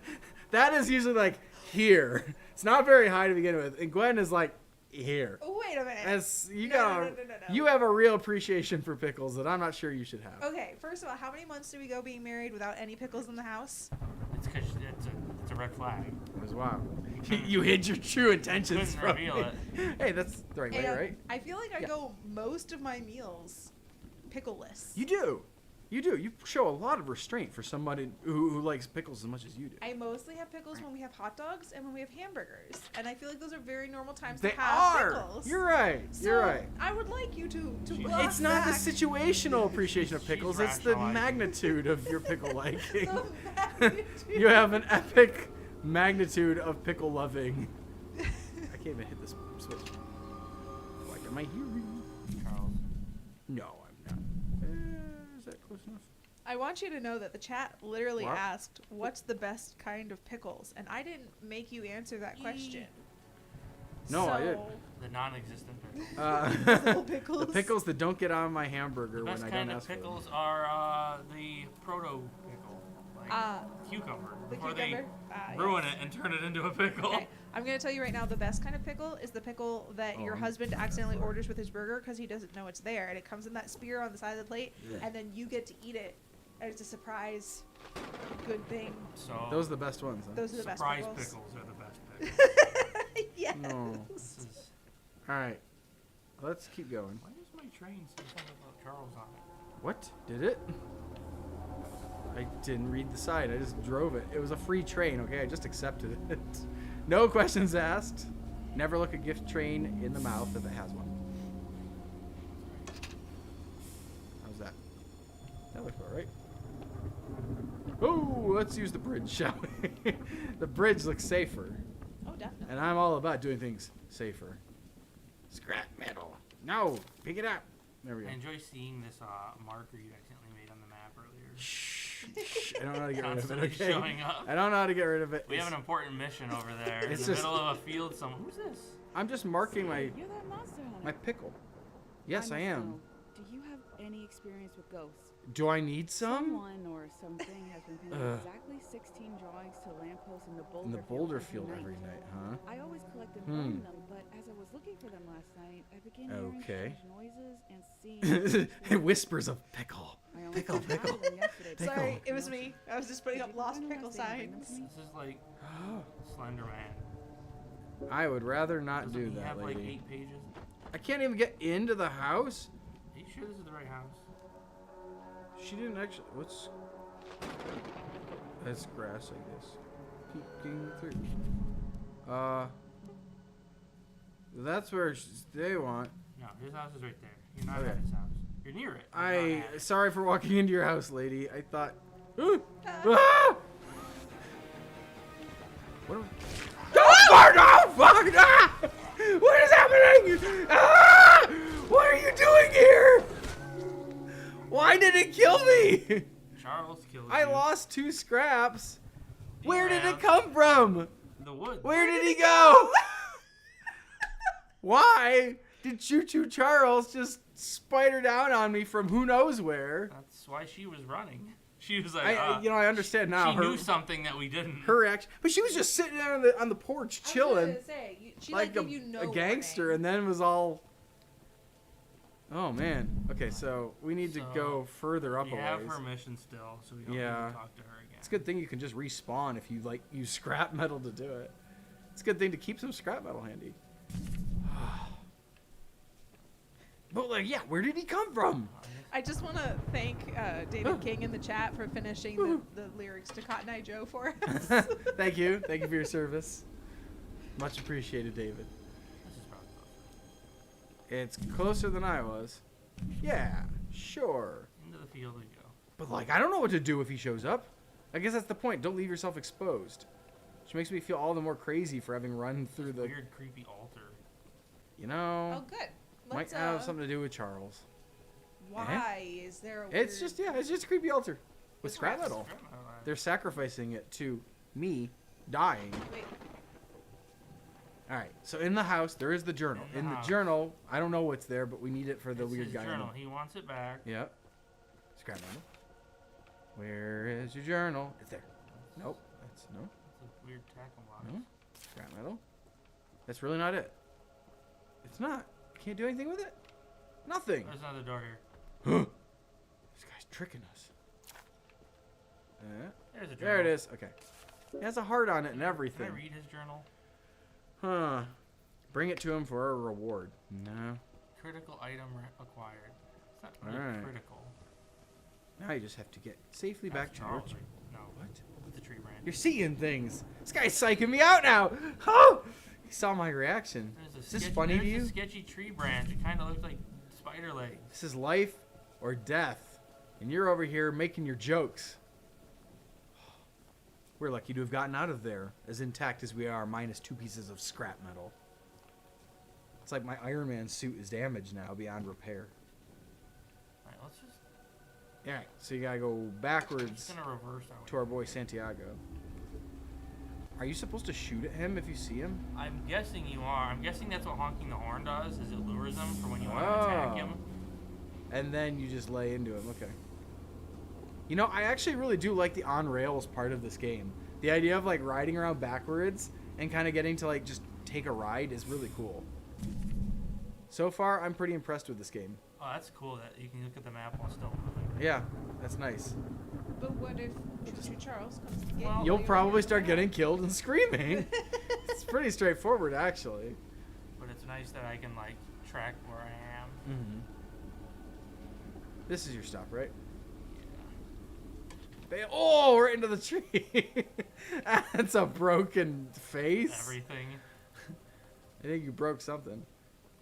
that is usually like here. It's not very high to begin with. And Gwen is like here. Wait a minute. As you No, got, no. you have a real appreciation for pickles that I'm not sure you should have. Okay, first of all, how many months do we go being married without any pickles in the house? It's because it's a red flag. It was wow. You hid your true intentions Couldn't from reveal me. it. Hey, that's the right way, And right? I feel like I Yeah. go most of my meals pickleless. You do. You do. You show a lot of restraint for somebody who likes pickles as much as you do. I mostly have pickles when we have hot dogs and when we have hamburgers, and I feel like those are very normal times They to have are. pickles. You're right. So You're right. I would like you to She's- block It's not the back situational appreciation of She's pickles. It's the rationalizing. magnitude of your pickle liking. the magnitude. You have an epic magnitude of pickle loving. I can't even hit this switch. Like, am I hearing? Charles. No, I'm not. Is that close enough? I want you to know that the chat literally What? asked, "What's the best kind of pickles?" And I didn't make you answer that question. No, I didn't. The non-existent pickles. Little pickles. The pickles that don't get on my hamburger The when best I kind don't of ask for them. pickles are the proto pickle, like cucumber. The Before cucumber. they ruin it and turn it into a pickle. Okay, I'm gonna tell you right now, the best kind of pickle is the pickle that your husband accidentally orders with his burger because he doesn't know it's there, and it comes in that spear on the side of the plate, and then you get to eat it, and it's a surprise, good thing. So Those are the best ones. Huh? Those are the best surprise pickles. pickles are the best pickles. Yes. No. This is, All right. Let's keep going. why does my train say something about Charles on it? What? Did it? I didn't read the side. I just drove it. It was a free train, okay? I just accepted it. No questions asked. Never look a gift train in the mouth if it has one. How's that? That looks about right. Oh, let's use the bridge, shall we? The bridge looks safer. Oh, definitely. And I'm all about doing things safer. Scrap metal. No, pick it up. There we go. I enjoy seeing this marker you accidentally made on the map earlier. Shh. I don't know how to get rid of it, Constantly okay? showing up. I don't know how to get rid of it. We have It's- an important mission over there in It's the just- middle of a field somewhere. Who's this? I'm just marking my You're that monster hunter. my pickle. Yes, I must am. know, do you have any experience with ghosts? Do I need some? Someone or something has been painting exactly 16 drawings to lampposts in the boulder In the boulder field every night, huh? I always collect and Hmm. burn them, but as I was looking for them last night, I began hearing Okay. strange noises and seeing. Whispers of pickle. I only Pickle, found pickle. them yesterday, but Sorry, I it was don't me. I was just putting know. up lost Did you pickle find a last name? Bring them to signs. me. This is like Slender Man. I would rather not Doesn't do he that, have like lady. 8 pages? I can't even get into the house. Are you sure this is the right house? She didn't actually. What's? That's grass, I guess. Peeking through. That's where they want. No, his house is right there. You're not Okay. at his house. You're near it. but you're not at it. Sorry for walking into your house, lady. I thought. Ah! What? Oh, no! Fuck! Ah! What is happening? Ah! What are you doing here? Why did it kill me? Charles killed I you. lost 2 scraps. Where did ran it come from? The woods. Where did he go? Why did CHOO-CHOO Charles just spider down on me from who knows where? That's why she was running. She was like, I understand now. She knew something that we didn't. Her reaction, but she was just sitting there on the porch chilling, She like gave you no a gangster, warning. and then was all. Oh man. Okay, so we need to go further up We a have ways. permission still, so we don't need Yeah. to talk to her again. It's a good thing you can just respawn if you like use scrap metal to do it. It's a good thing to keep some scrap metal handy. But like, yeah, where did he come from? I just want to thank David King in the chat for finishing the lyrics to Cotton Eye Joe for us. Thank you for your service. Much appreciated, David. This is probably closer. It's closer than I was. Yeah, sure. Into the field we go. But like, I don't know what to do if he shows up. I guess that's the point. Don't leave yourself exposed. Which makes me feel all the more crazy for having run through the. Weird, creepy altar. You know. Oh, good. Might Let's, have something to do with Charles. Why is there a It's weird... it's just a creepy altar with scrap metal. They're sacrificing it to me dying. Wait, All right. So in the house there is the journal. In the In the house. journal, I don't know what's there, but we need it for the It's weird his guy. in journal. the- He wants it back. Yep. Scrap metal. Where is your journal? It's there. Nope. That's no. It's a weird tackle box. No. Scrap metal. That's really not it. It's not. Can't do anything with it. Nothing. There's another door here. This guy's tricking us. There's a journal. There it is. Okay. It has a heart on it and Can I everything. read his journal? Huh. Bring it to him for a reward. No. Critical item acquired. It's not really Alright. critical. Now you just have to get safely back to your. Charles. No. What? With the tree branch. You're seeing things. This guy's psyching me out now. Oh! He saw my reaction. There's a Is this sketchy- funny to there's you? a sketchy tree branch. It kind of looks like spider legs. This is life or death. And you're over here making your jokes. We're lucky to have gotten out of there as intact as we are, minus 2 pieces of scrap metal. It's like my Iron Man suit is damaged now beyond repair. Alright, let's just. Alright, so you gotta go I'm backwards just gonna reverse our way. to our boy Santiago. Are you supposed to shoot at him if you see him? I'm guessing you are. I'm guessing that's what honking the horn does. Is it lures them for when you want to attack him? And then you just lay into him. Okay. You know, I actually really do like the on rails part of this game. The idea of like riding around backwards and kind of getting to like just take a ride is really cool. So far, I'm pretty impressed with this game. Oh, that's cool that you can look at the map while still moving. Yeah, that's nice. but what if CHOO-CHOO Charles comes to get Well, you? You'll while you're probably running start around? getting killed and screaming. It's pretty straightforward, actually. But it's nice that I can like track where I am. Mm-hmm. This is your stop, right? Oh, right into the tree. That's a broken face. Everything. I think you broke something.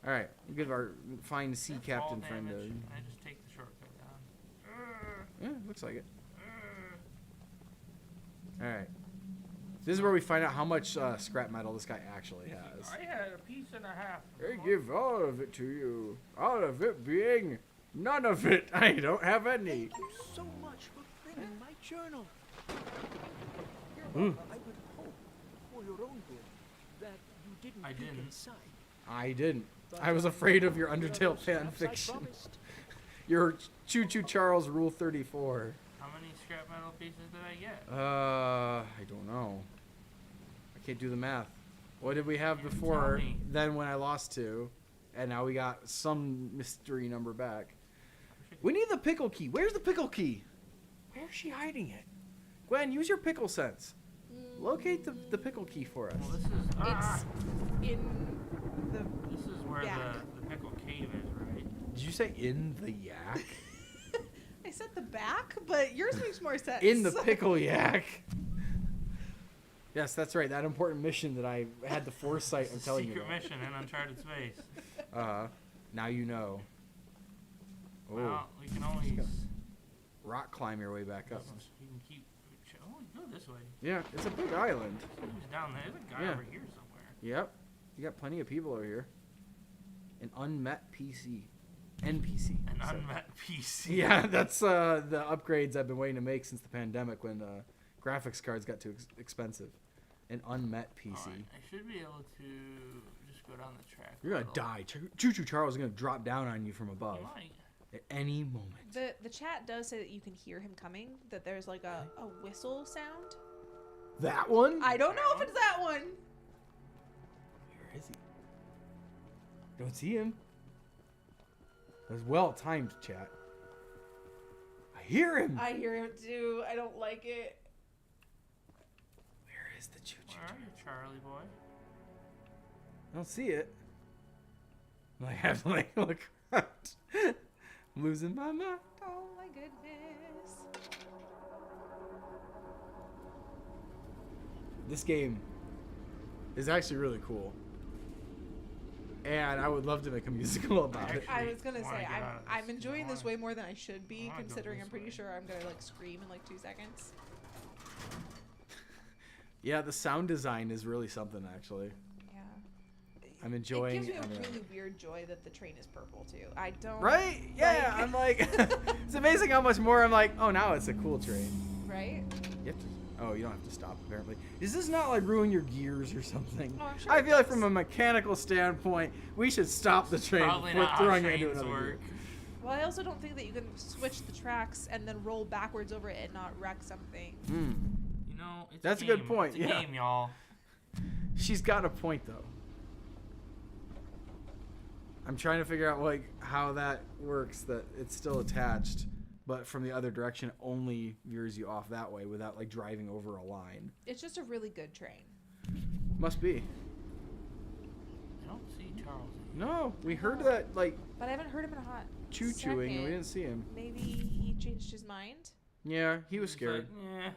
All right, we'll give our fine sea That's captain fall friend damage. a. I just take the shortcut down. Yeah, looks like it. All right. This is where we find out how much scrap metal this guy actually has. I had a piece and a half. I give all of it to you. All of it being none of it. I don't have any. Thank you so much for bringing my journal. Hmm. I would hope, for your own good, that you didn't I peek didn't. inside. I didn't. But I was afraid of your Undertale fan perhaps I fiction. promised. Your CHOO-CHOO Charles Rule 34. How many scrap metal pieces did I get? I don't know. I can't do the math. What did we have You before? tell me. Then when I lost 2, and now we got some mystery number back. We need the pickle key. Where's the pickle key? Where's she hiding it? Gwen, use your pickle sense. Locate the pickle key for us. Well, this is It's in the. this is where yak. the pickle cave is, right? Did you say in the yak? I said the back, but yours makes more sense. In the pickle yak. Yes, that's right. That important mission that I had the foresight of It's a telling you secret about. mission in uncharted space. Now you know. Oh, Well, we can always. rock climb your way back up. You can keep. Oh, we go this way. Yeah, it's a big island. Who's down there? There's a guy Yeah. over here somewhere. Yep. You got plenty of people over here. An unmet PC. NPC. An so- unmet PC. Yeah, that's the upgrades I've been waiting to make since the pandemic when graphics cards got too expensive. An unmet PC. Alright, I should be able to just go down the track. You're gonna die. Choo-Choo Charles is gonna drop down on you from above He might. at any moment. The chat does say that you can hear him coming. That there's like a whistle sound. That one? I don't know if it's that one. Where is he? Don't see him. That was well timed, chat. I hear him. I hear him too. I don't like it. Where is the Choo-Choo? Where are you, Charlie boy? I don't see it. I have to like look around. I'm losing my mind. Oh my goodness. This game is actually really cool. And I would love to make a musical about it. I was gonna Wanna say get out of I'm this. enjoying this way more than I should be, Wanna go considering this I'm pretty way. sure I'm gonna like scream in like 2 seconds. Yeah, the sound design is really something, actually. Yeah. I'm enjoying It gives me it. a really weird joy that the train is purple too. I don't. Right? Yeah, I'm like, it's amazing how much more I'm like, oh, now it's a cool train. Right? You have to, oh, you don't have to stop, apparently. Does this not, like, ruin your gears or something? Oh, I'm sure I it feel like does. from a mechanical standpoint, we should stop the train Probably before not how throwing it into trains another gear. work. Well, I also don't think that you can switch the tracks and then roll backwards over it and not wreck something. Hmm. You know, it's That's a a good game. point, It's a yeah. game, y'all. She's got a point, though. I'm trying to figure out, like, how that works, that it's still attached, but from the other direction, it only veers you off that way without, like, driving over a line. It's just a really good train. Must be. I don't see Charles. No, we heard that, like, But I haven't heard him in a hot choo-chooing, and we second. didn't see him. Maybe he changed his mind. Yeah, he was It's scared. Like, yeah.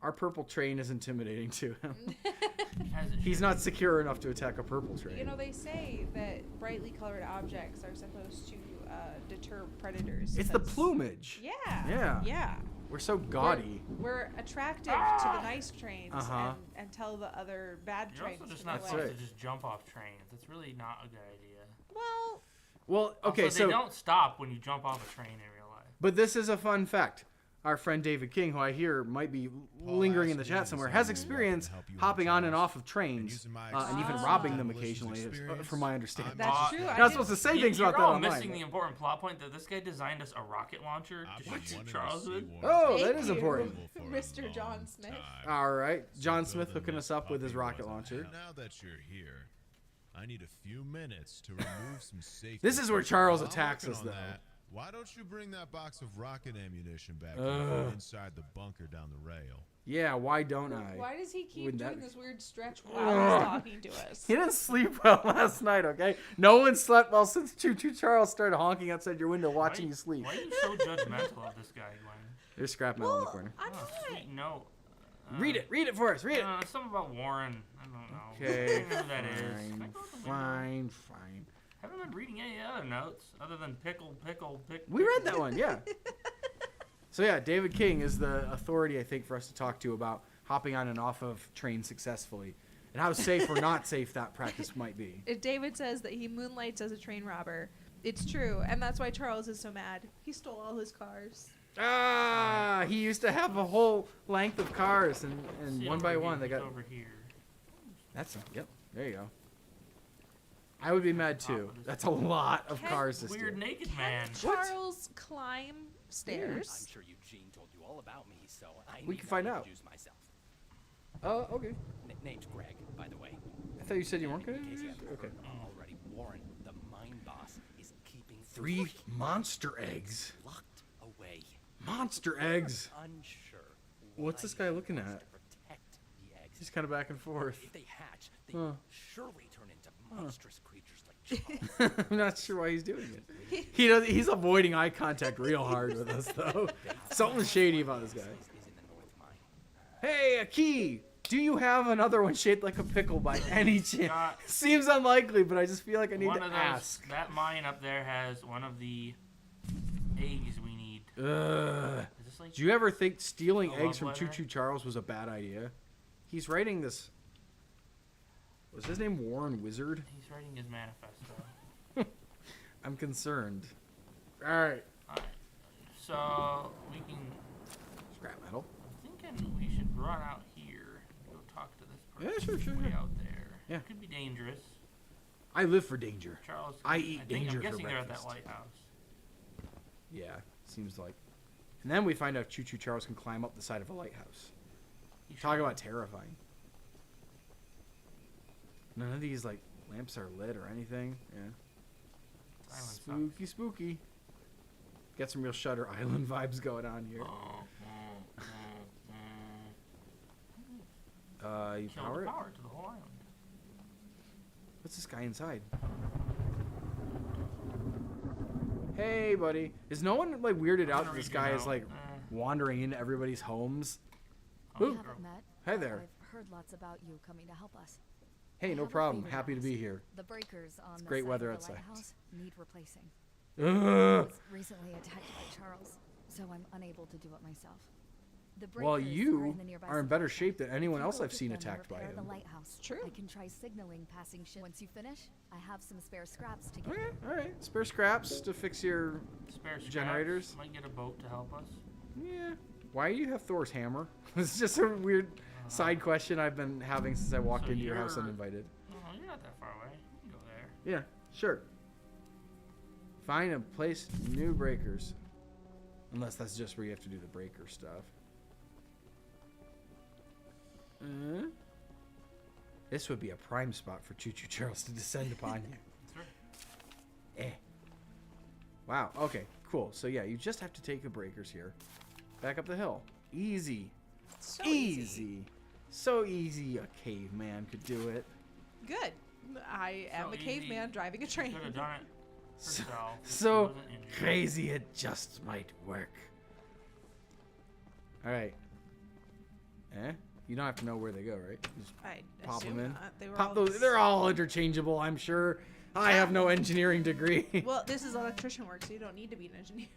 Our purple train is intimidating to him. As it He's should. not secure enough to attack a purple train. You know, they say that brightly colored objects are supposed to deter predators. It's the because- plumage. Yeah. Yeah. Yeah. We're so gaudy. We're attractive to the nice trains Uh-huh. and tell the other bad You're trains also just to not go supposed away. to just jump off trains. It's really not a good idea. Well, Well, okay, Also, they so don't stop when you jump off a train in real life. but this is a fun fact. Our friend David King, who I hear might be lingering in the chat somewhere, has experience hopping on and off of trains and even robbing them occasionally, from my understanding. that's true. You're I not did- supposed to say You- things you're about that all online. missing the important plot point that this guy designed us a rocket launcher to shoot Charles with. Oh, Thank that is you, important. Mr. John Smith. All right, John Smith hooking us up with his rocket launcher. Now that you're here, I need a few minutes to remove some safety. This is where Charles While I'm attacks working us, on though. that, why don't you bring that box of rocket ammunition back Ugh. here inside the bunker down the rail? Yeah, why don't I? Why does he keep Wouldn't that doing be- this weird stretch while he's talking to us? He didn't sleep well last night, okay? No one slept well since Choo-Choo Charles started honking outside your window watching Why- you sleep. Why are you so judgmental of this guy, Gwen? There's scrap metal in the Well, corner. I'm Oh, not. sweet note. Read it for us, read it. Something about Warren. I don't know. Okay, I don't know who that is. Can I fine, go out the window? fine. Haven't been reading any other notes other than pickle. We read that one, yeah. So yeah, David King is the authority, I think, for us to talk to about hopping on and off of trains successfully and how safe or not safe that practice might be. David says that he moonlights as a train robber. It's true, and that's why Charles is so mad. He stole all his cars. Ah, he used to have a whole length of cars, and See one over by here, one they he's got. over here. Yep, there you go. I would be mad too. That's a lot of Can- cars to steal. Weird naked Can man. Charles climb stairs? I'm sure Eugene told you all about me, so I We need can to find out. introduce myself. Oh, okay. Name's Greg, by the way. I thought you said you weren't gonna In case do you this? haven't Okay. heard already, Warren, the mine boss, is keeping 3 monster eggs. locked away. Monster eggs. Unsure. What's this why guy he looking wants at? to protect the eggs. He's kind of back and forth. If they hatch, they Huh. surely turn into monstrous creatures like Charles. I'm not sure why he's doing it. He's avoiding eye contact real hard with us, though. Something's shady about this guy. Is in the North Mine. Hey, a key. Do you have another one shaped like a pickle by any chance? Got Seems unlikely, but I just feel like I need one to of those. ask. That mine up there has one of the eggs we need. Ugh. Is this like? Do you ever think stealing A eggs love from letter? Choo-Choo Charles was a bad idea? He's writing this. Was his name Warren Wizard? He's writing his manifesto. I'm concerned. Alright. Alright. So we can. Scrap metal. I'm thinking we should run out here. Go talk to this person. Yeah, sure. Way out there. Yeah. Could be dangerous. I live for danger. Charles. I eat danger I'm for guessing they're at that breakfast. lighthouse. Yeah, seems like. And then we find out CHOO-CHOO Charles can climb up the side of a lighthouse. Talk about terrifying. None of these like lamps are lit or anything. Yeah. Spooky, spooky. Get some real Shutter Island vibes going on here. You Kill power the it? power to the whole island. What's this guy inside? Hey, buddy. Is no one like weirded out that this guy is like wandering into everybody's homes? We Ooh. haven't met. Hey there. I've heard lots about you coming to help us. Hey, I no have a problem. favor to Happy to ask. be here. The breakers on the great side weather of the outside. lighthouse need replacing. Ugh. I was recently attacked by Charles, so I'm unable to do it myself. The Well, breakers you are in the nearby are in supply better shack. shape than anyone If you else go I've with seen them and attacked by repair the him. lighthouse. True. I can try signaling passing ships. Once you finish, I have some spare scraps to give. Okay, all right. Spare scraps to fix your Spare scraps. generators. Might get a boat to help us. Yeah. Why do you have Thor's hammer? It's just a weird side question I've been having since I walked So into your house you're- uninvited. Oh, you're not that far away. You can go there. Yeah, sure. Find a place new breakers. Unless that's just where you have to do the breaker stuff. This would be a prime spot for CHOO-CHOO Charles to descend upon you. That's right. Wow, okay, cool. So yeah, you just have to take the breakers here. Back up the hill. Easy. So Easy. So easy a caveman could do it. Good. I am So a caveman easy. driving a You train. could have done it So, herself. if she so wasn't injured. crazy it just might work. Alright. You don't have to know where they go, right? You just I pop assume them in. not. They were Pop all those. They're all interchangeable, I'm sure. I have no engineering degree. Well, this is electrician work, so you don't need to be an engineer.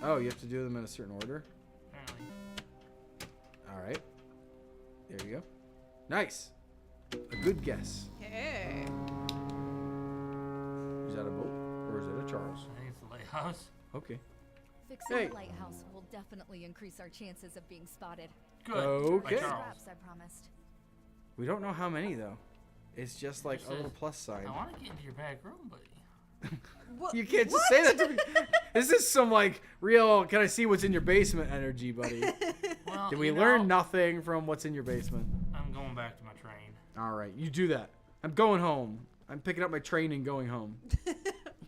Oh, you have to do them in a certain order? Apparently. Alright. There you go. Nice. A good guess. Yeah. Is that a boat? Or is it a Charles? I think it's the lighthouse. Okay. Fixing Hey. the lighthouse will definitely increase our chances of being spotted. Good. Okay. By Charles. Scraps, I promised. We don't know how many, though. It's just like It a little says, plus sign. I want to get into your back room, buddy. What? You can't just say that to me. This is some like real, can I see what's in your basement energy, buddy. Well, Did we you learn know, nothing from what's in your basement? I'm going back to my train. All right, you do that. I'm going home. I'm picking up my train and going home.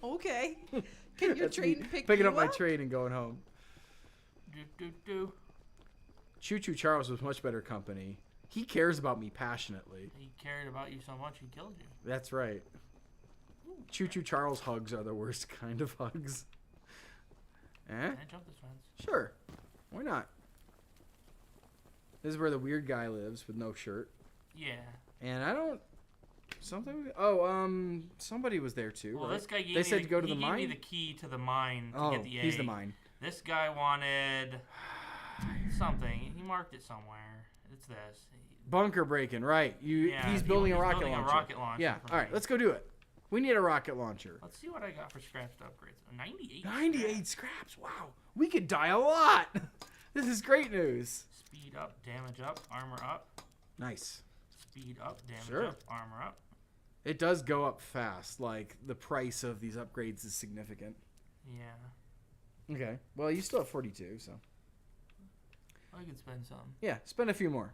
Okay. Can your That's me train pick picking you up my train and going home. Do. CHOO-CHOO Charles was much better company. He cares about me passionately. He cared about you so much he killed you. That's right. CHOO-CHOO Charles hugs are the worst kind of hugs. Can I jump this fence? Sure. Why not? This is where the weird guy lives with no shirt. Yeah. And I don't. Something. Somebody was there too. Well, right? this guy gave They me said the, to go to he the gave mine. me the key to the mine to Oh, get the egg. he's the mine. This guy wanted something. He marked it somewhere. It's this. Bunker breaking, right? Yeah, He's he building was a rocket building a launcher. rocket launcher Yeah. for All right, me. let's go do it. We need a rocket launcher. Let's see what I got for scraps upgrades. 98. 98 scraps. Wow. We could die a lot. This is great news. Speed up, damage up, armor up. Nice. Speed up, damage Sure. up, armor up. It does go up fast. Like the price of these upgrades is significant. Yeah. Okay. Well, you still have 42, so. I could spend some. Yeah, spend a few more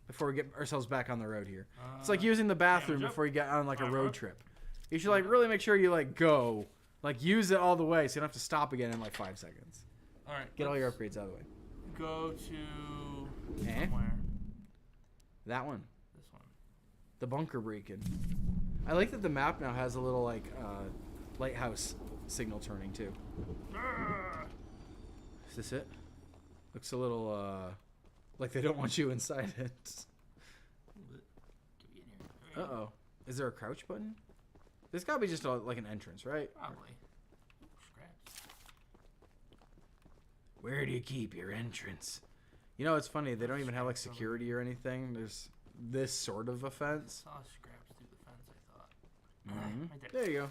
before we get ourselves back on the road here. It's like Uh, using the bathroom damage up, before you get on like a armor road up. trip. You should like really make sure you like go, like use it all the way so you don't have to stop again in like 5 seconds. All right. Get all your let's upgrades out of the way. Go to Eh? somewhere. That one. This one. The bunker break-in. I like that the map now has a little like lighthouse signal turning too. Is this it? Looks a little like they don't want you inside it. A little bit. Get me in here. There we go. Uh-oh. Is there a crouch button? This gotta be just like an entrance, right? Probably. Ooh, scraps. Where do you keep your entrance? You know, it's funny. They don't even have like security or anything. There's this sort of a fence. Saw scraps through the fence, I thought. Mhm. Right there. There you go.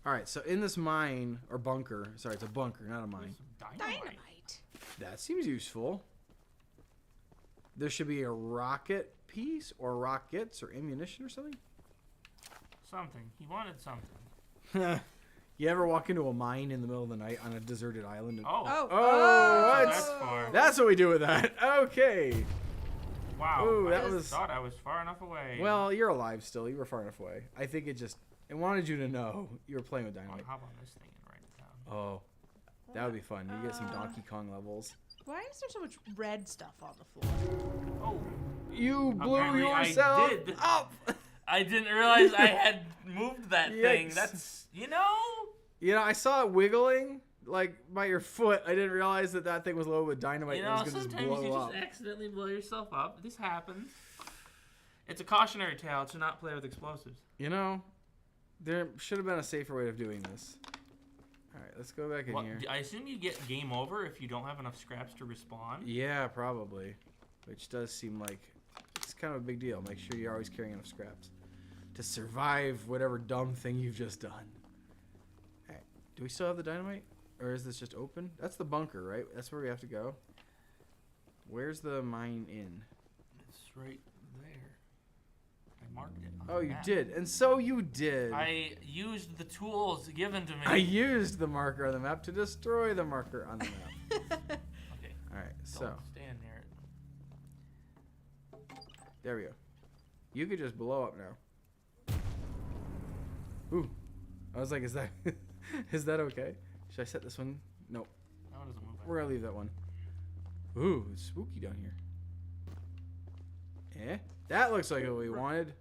All right, so in this mine or bunker, sorry, it's a bunker, not a mine. Some dynamite. Dynamite. That seems useful. there should be a rocket piece or rockets or ammunition or something. Something. He wanted something. You ever walk into a mine in the middle of the night on a deserted island? And... Oh, what? that's far. That's what we do with that. Okay. Wow. Ooh, I thought I was far enough away. Well, you're alive still. You were far enough away. I think it wanted you to know you were playing with dynamite. I'll hop on this thing and write it down. Oh, that would be fun. You get some Donkey Kong levels. Why is there so much red stuff on the floor? Oh. You blew Apparently yourself I did. up. I didn't realize I had moved that thing. Yikes. That's, I saw it wiggling like by your foot. I didn't realize that thing was loaded with dynamite. And it was gonna just sometimes blow you up. just accidentally blow yourself up. This happens. It's a cautionary tale to not play with explosives. There should have been a safer way of doing this. All right, let's go back in here. I assume you get game over if you don't have enough scraps to respawn. Yeah, probably. Which does seem like it's kind of a big deal. Make sure you're always carrying enough scraps to survive whatever dumb thing you've just done. All right, do we still have the dynamite? Or is this just open? That's the bunker, right? That's where we have to go. Where's the mine in? It's right there. I marked it. Oh, you did. And so you did. I used the tools given to me. I used the marker on the map to destroy the marker on the map. Okay. All right, so. Don't stand near it. There we go. You could just blow up now. Ooh. I was like, is that okay? Should I set this one? Nope. That one doesn't move. We're gonna leave that one. Ooh, it's spooky down here. Eh? That looks like what we wanted.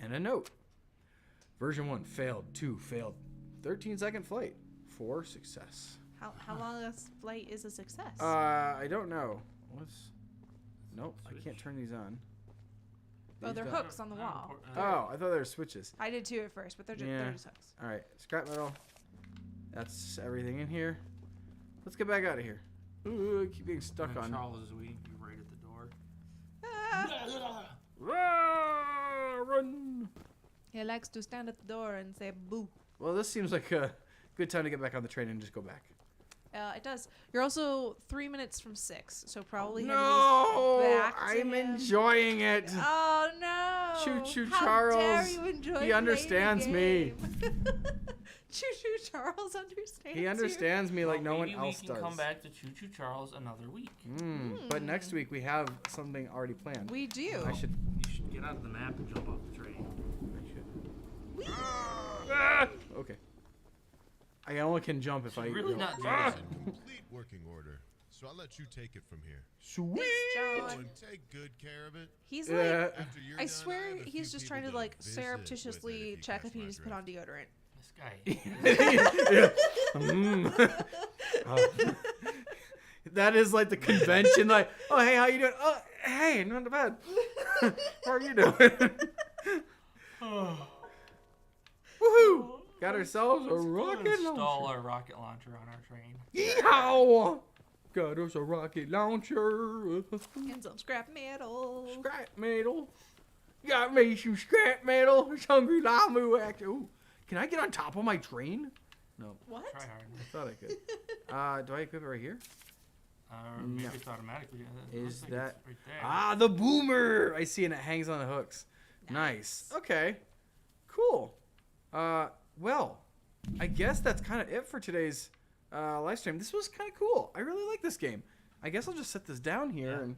And a note. Version 1 failed. 2 failed. 13-second flight. 4 success. How long a flight is a success? I don't know. Nope, I can't turn these on. Oh, they're hooks on the wall. Oh, I thought they were switches. I did too at first, but they're just hooks. All right, scrap metal. That's everything in here. Let's get back out of here. Ooh, I keep getting stuck on. Charles is waiting for you right at the door. Run! He likes to stand at the door and say boo. Well, this seems like a good time to get back on the train and just go back. It does. You're also 3 minutes from 6, so probably No, back to I'm him. enjoying it. Oh no! CHOO-CHOO How Charles. dare you enjoy He understands me. CHOO-CHOO Charles understands. He understands me like no one else Maybe we does. can come back to CHOO-CHOO Charles another week. But next week we have something already planned. We do. You should get out of the map and jump off the train. Okay. I only can jump if I really go. not It's in complete working order, so I'll let you take it from here. Sweet. Oh, John. and take good care of it. He's Yeah. like, After you're I done, swear I have a he's few just trying to people like visit with surreptitiously if you check catch if he my just put on drift. deodorant. This guy. That is like the convention. Like, oh hey, how you doing? Oh hey, not bad. How are you doing? Woohoo! Got ourselves a rocket Install launcher. a rocket launcher on our train. Yeehaw! Got us a rocket launcher. And some scrap metal. Scrap metal. Got me some scrap metal. Hungry llama action. Ooh, can I get on top of my train? No. What? Try hard. I thought I could. Do I equip it right here? Maybe No. it's automatically. It Is looks like that it's right there. the boomer? I see, and it hangs on the hooks. Nice. Okay. Cool. Well, I guess that's kind of it for today's live stream. This was kind of cool. I really like this game. I guess I'll just set this down here, and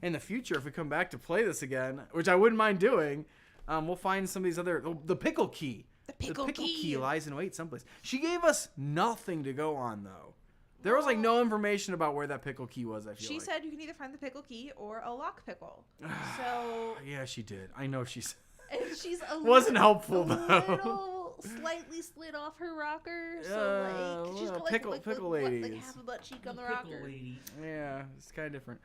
in the future, if we come back to play this again, which I wouldn't mind doing, we'll find some of these other the pickle key. The pickle key lies in wait someplace. She gave us nothing to go on though. There was like no information about where that pickle key was. I feel She like. said you can either find the pickle key or a lock pickle. So Yeah, she did. I know she's. and she's a Wasn't little, helpful, though. Little slightly slid off her rocker, so like she's well, got pickle like ladies. half a butt cheek on the Pickle rocker. lady. Yeah, it's kind of different.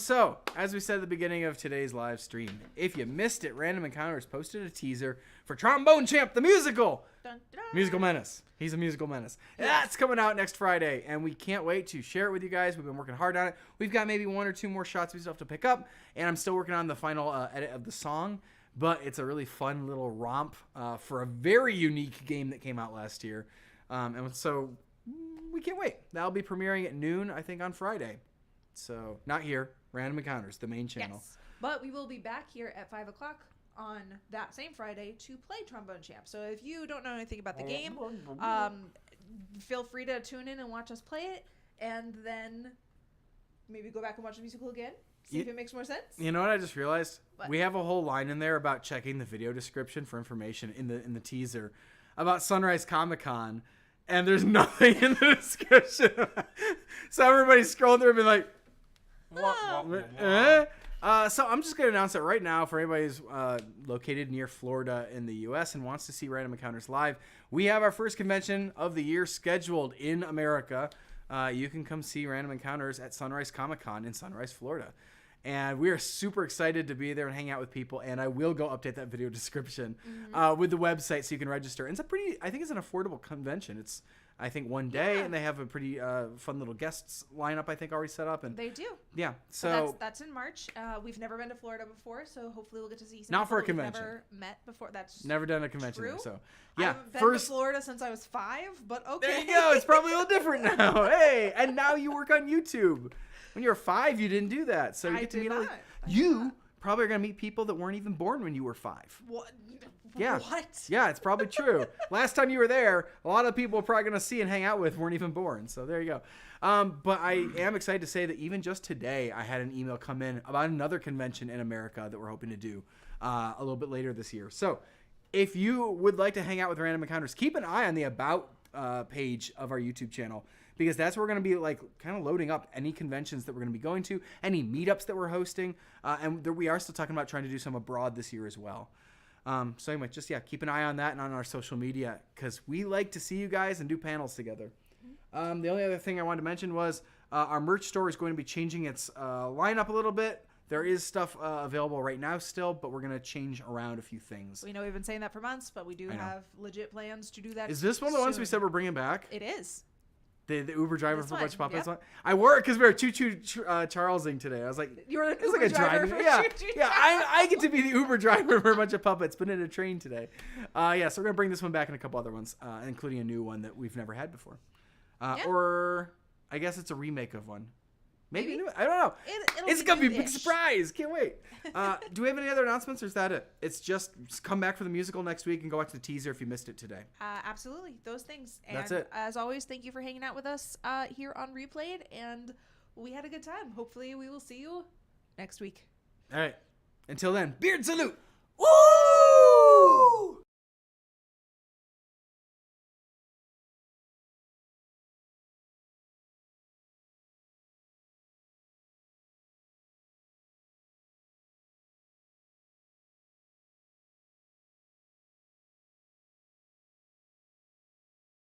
So, as we said at the beginning of today's live stream, if you missed it, Random Encounters posted a teaser for Trombone Champ, the musical. Dun, dun, dun. Musical Menace. He's a musical menace. That's coming out next Friday, and we can't wait to share it with you guys. We've been working hard on it. We've got maybe 1 or 2 more shots we still have to pick up, and I'm still working on the final edit of the song, but it's a really fun little romp for a very unique game that came out last year. And so we can't wait. That'll be premiering at noon, I think, on Friday. So, not here, Random Encounters, the main channel. Yes. But we will be back here at 5 o'clock on that same Friday to play Trombone Champ. So if you don't know anything about the game, feel free to tune in and watch us play it, and then maybe go back and watch the musical again. See if it makes more sense. You know what I just realized? What? We have a whole line in there about checking the video description for information in the teaser about Sunrise Comic-Con, and there's nothing in the description. So everybody's scrolling through and being like, so I'm just going to announce it right now for anybody who's located near Florida in the U.S. and wants to see Random Encounters live. We have our first convention of the year scheduled in America. You can come see Random Encounters at Sunrise Comic-Con in Sunrise, Florida. And we are super excited to be there and hang out with people. And I will go update that video description with the website so you can register. And I think it's an affordable convention. It's, I think, one day, and they have a pretty fun little guests lineup, I think, already set up. And they do. Yeah. So that's in March. We've never been to Florida before, so hopefully we'll get to see some not for a people we've convention. Never met before. That's never done a convention true. there, so I yeah. haven't been to Florida since I was 5, but okay. There you go. It's probably a little different now. Hey, and now you work on YouTube. When you were 5, you didn't do that, so you get to meet you probably are gonna meet people that weren't even born when you were 5. What? Yeah. What? Yeah, it's probably true. Last time you were there, a lot of people we're probably going to see and hang out with weren't even born. So there you go. But I am excited to say that even just today, I had an email come in about another convention in America that we're hoping to do a little bit later this year. So if you would like to hang out with Random Encounters, keep an eye on the About page of our YouTube channel, because that's where we're going to be like kind of loading up any conventions that we're going to be going to, any meetups that we're hosting. And we are still talking about trying to do some abroad this year as well. So anyway, just keep an eye on that and on our social media, because we like to see you guys and do panels together. The only other thing I wanted to mention was our merch store is going to be changing its lineup a little bit. There is stuff available right now still, but we're going to change around a few things. We know we've been saying that for months, but we do have legit plans to do that. Is this one of the ones we said we're bringing back? It is. The Uber driver for a bunch of puppets. Yep. I wore it because we were CHOO-CHOO Charlesing today. I was like, you were it's like a driver driving. for Yeah, CHOO-CHO yeah. I get to be the Uber driver for a bunch of puppets, but in a train today. So we're gonna bring this one back and a couple other ones, including a new one that we've never had before, or I guess it's a remake of one. Maybe. I don't know. It's going to be a big surprise. Can't wait. Do we have any other announcements, or is that it? It's just come back for the musical next week and go watch the teaser if you missed it today. Absolutely. Those things. And that's it. As always, thank you for hanging out with us here on Replayed, and we had a good time. Hopefully we will see you next week. All right. Until then, beard salute.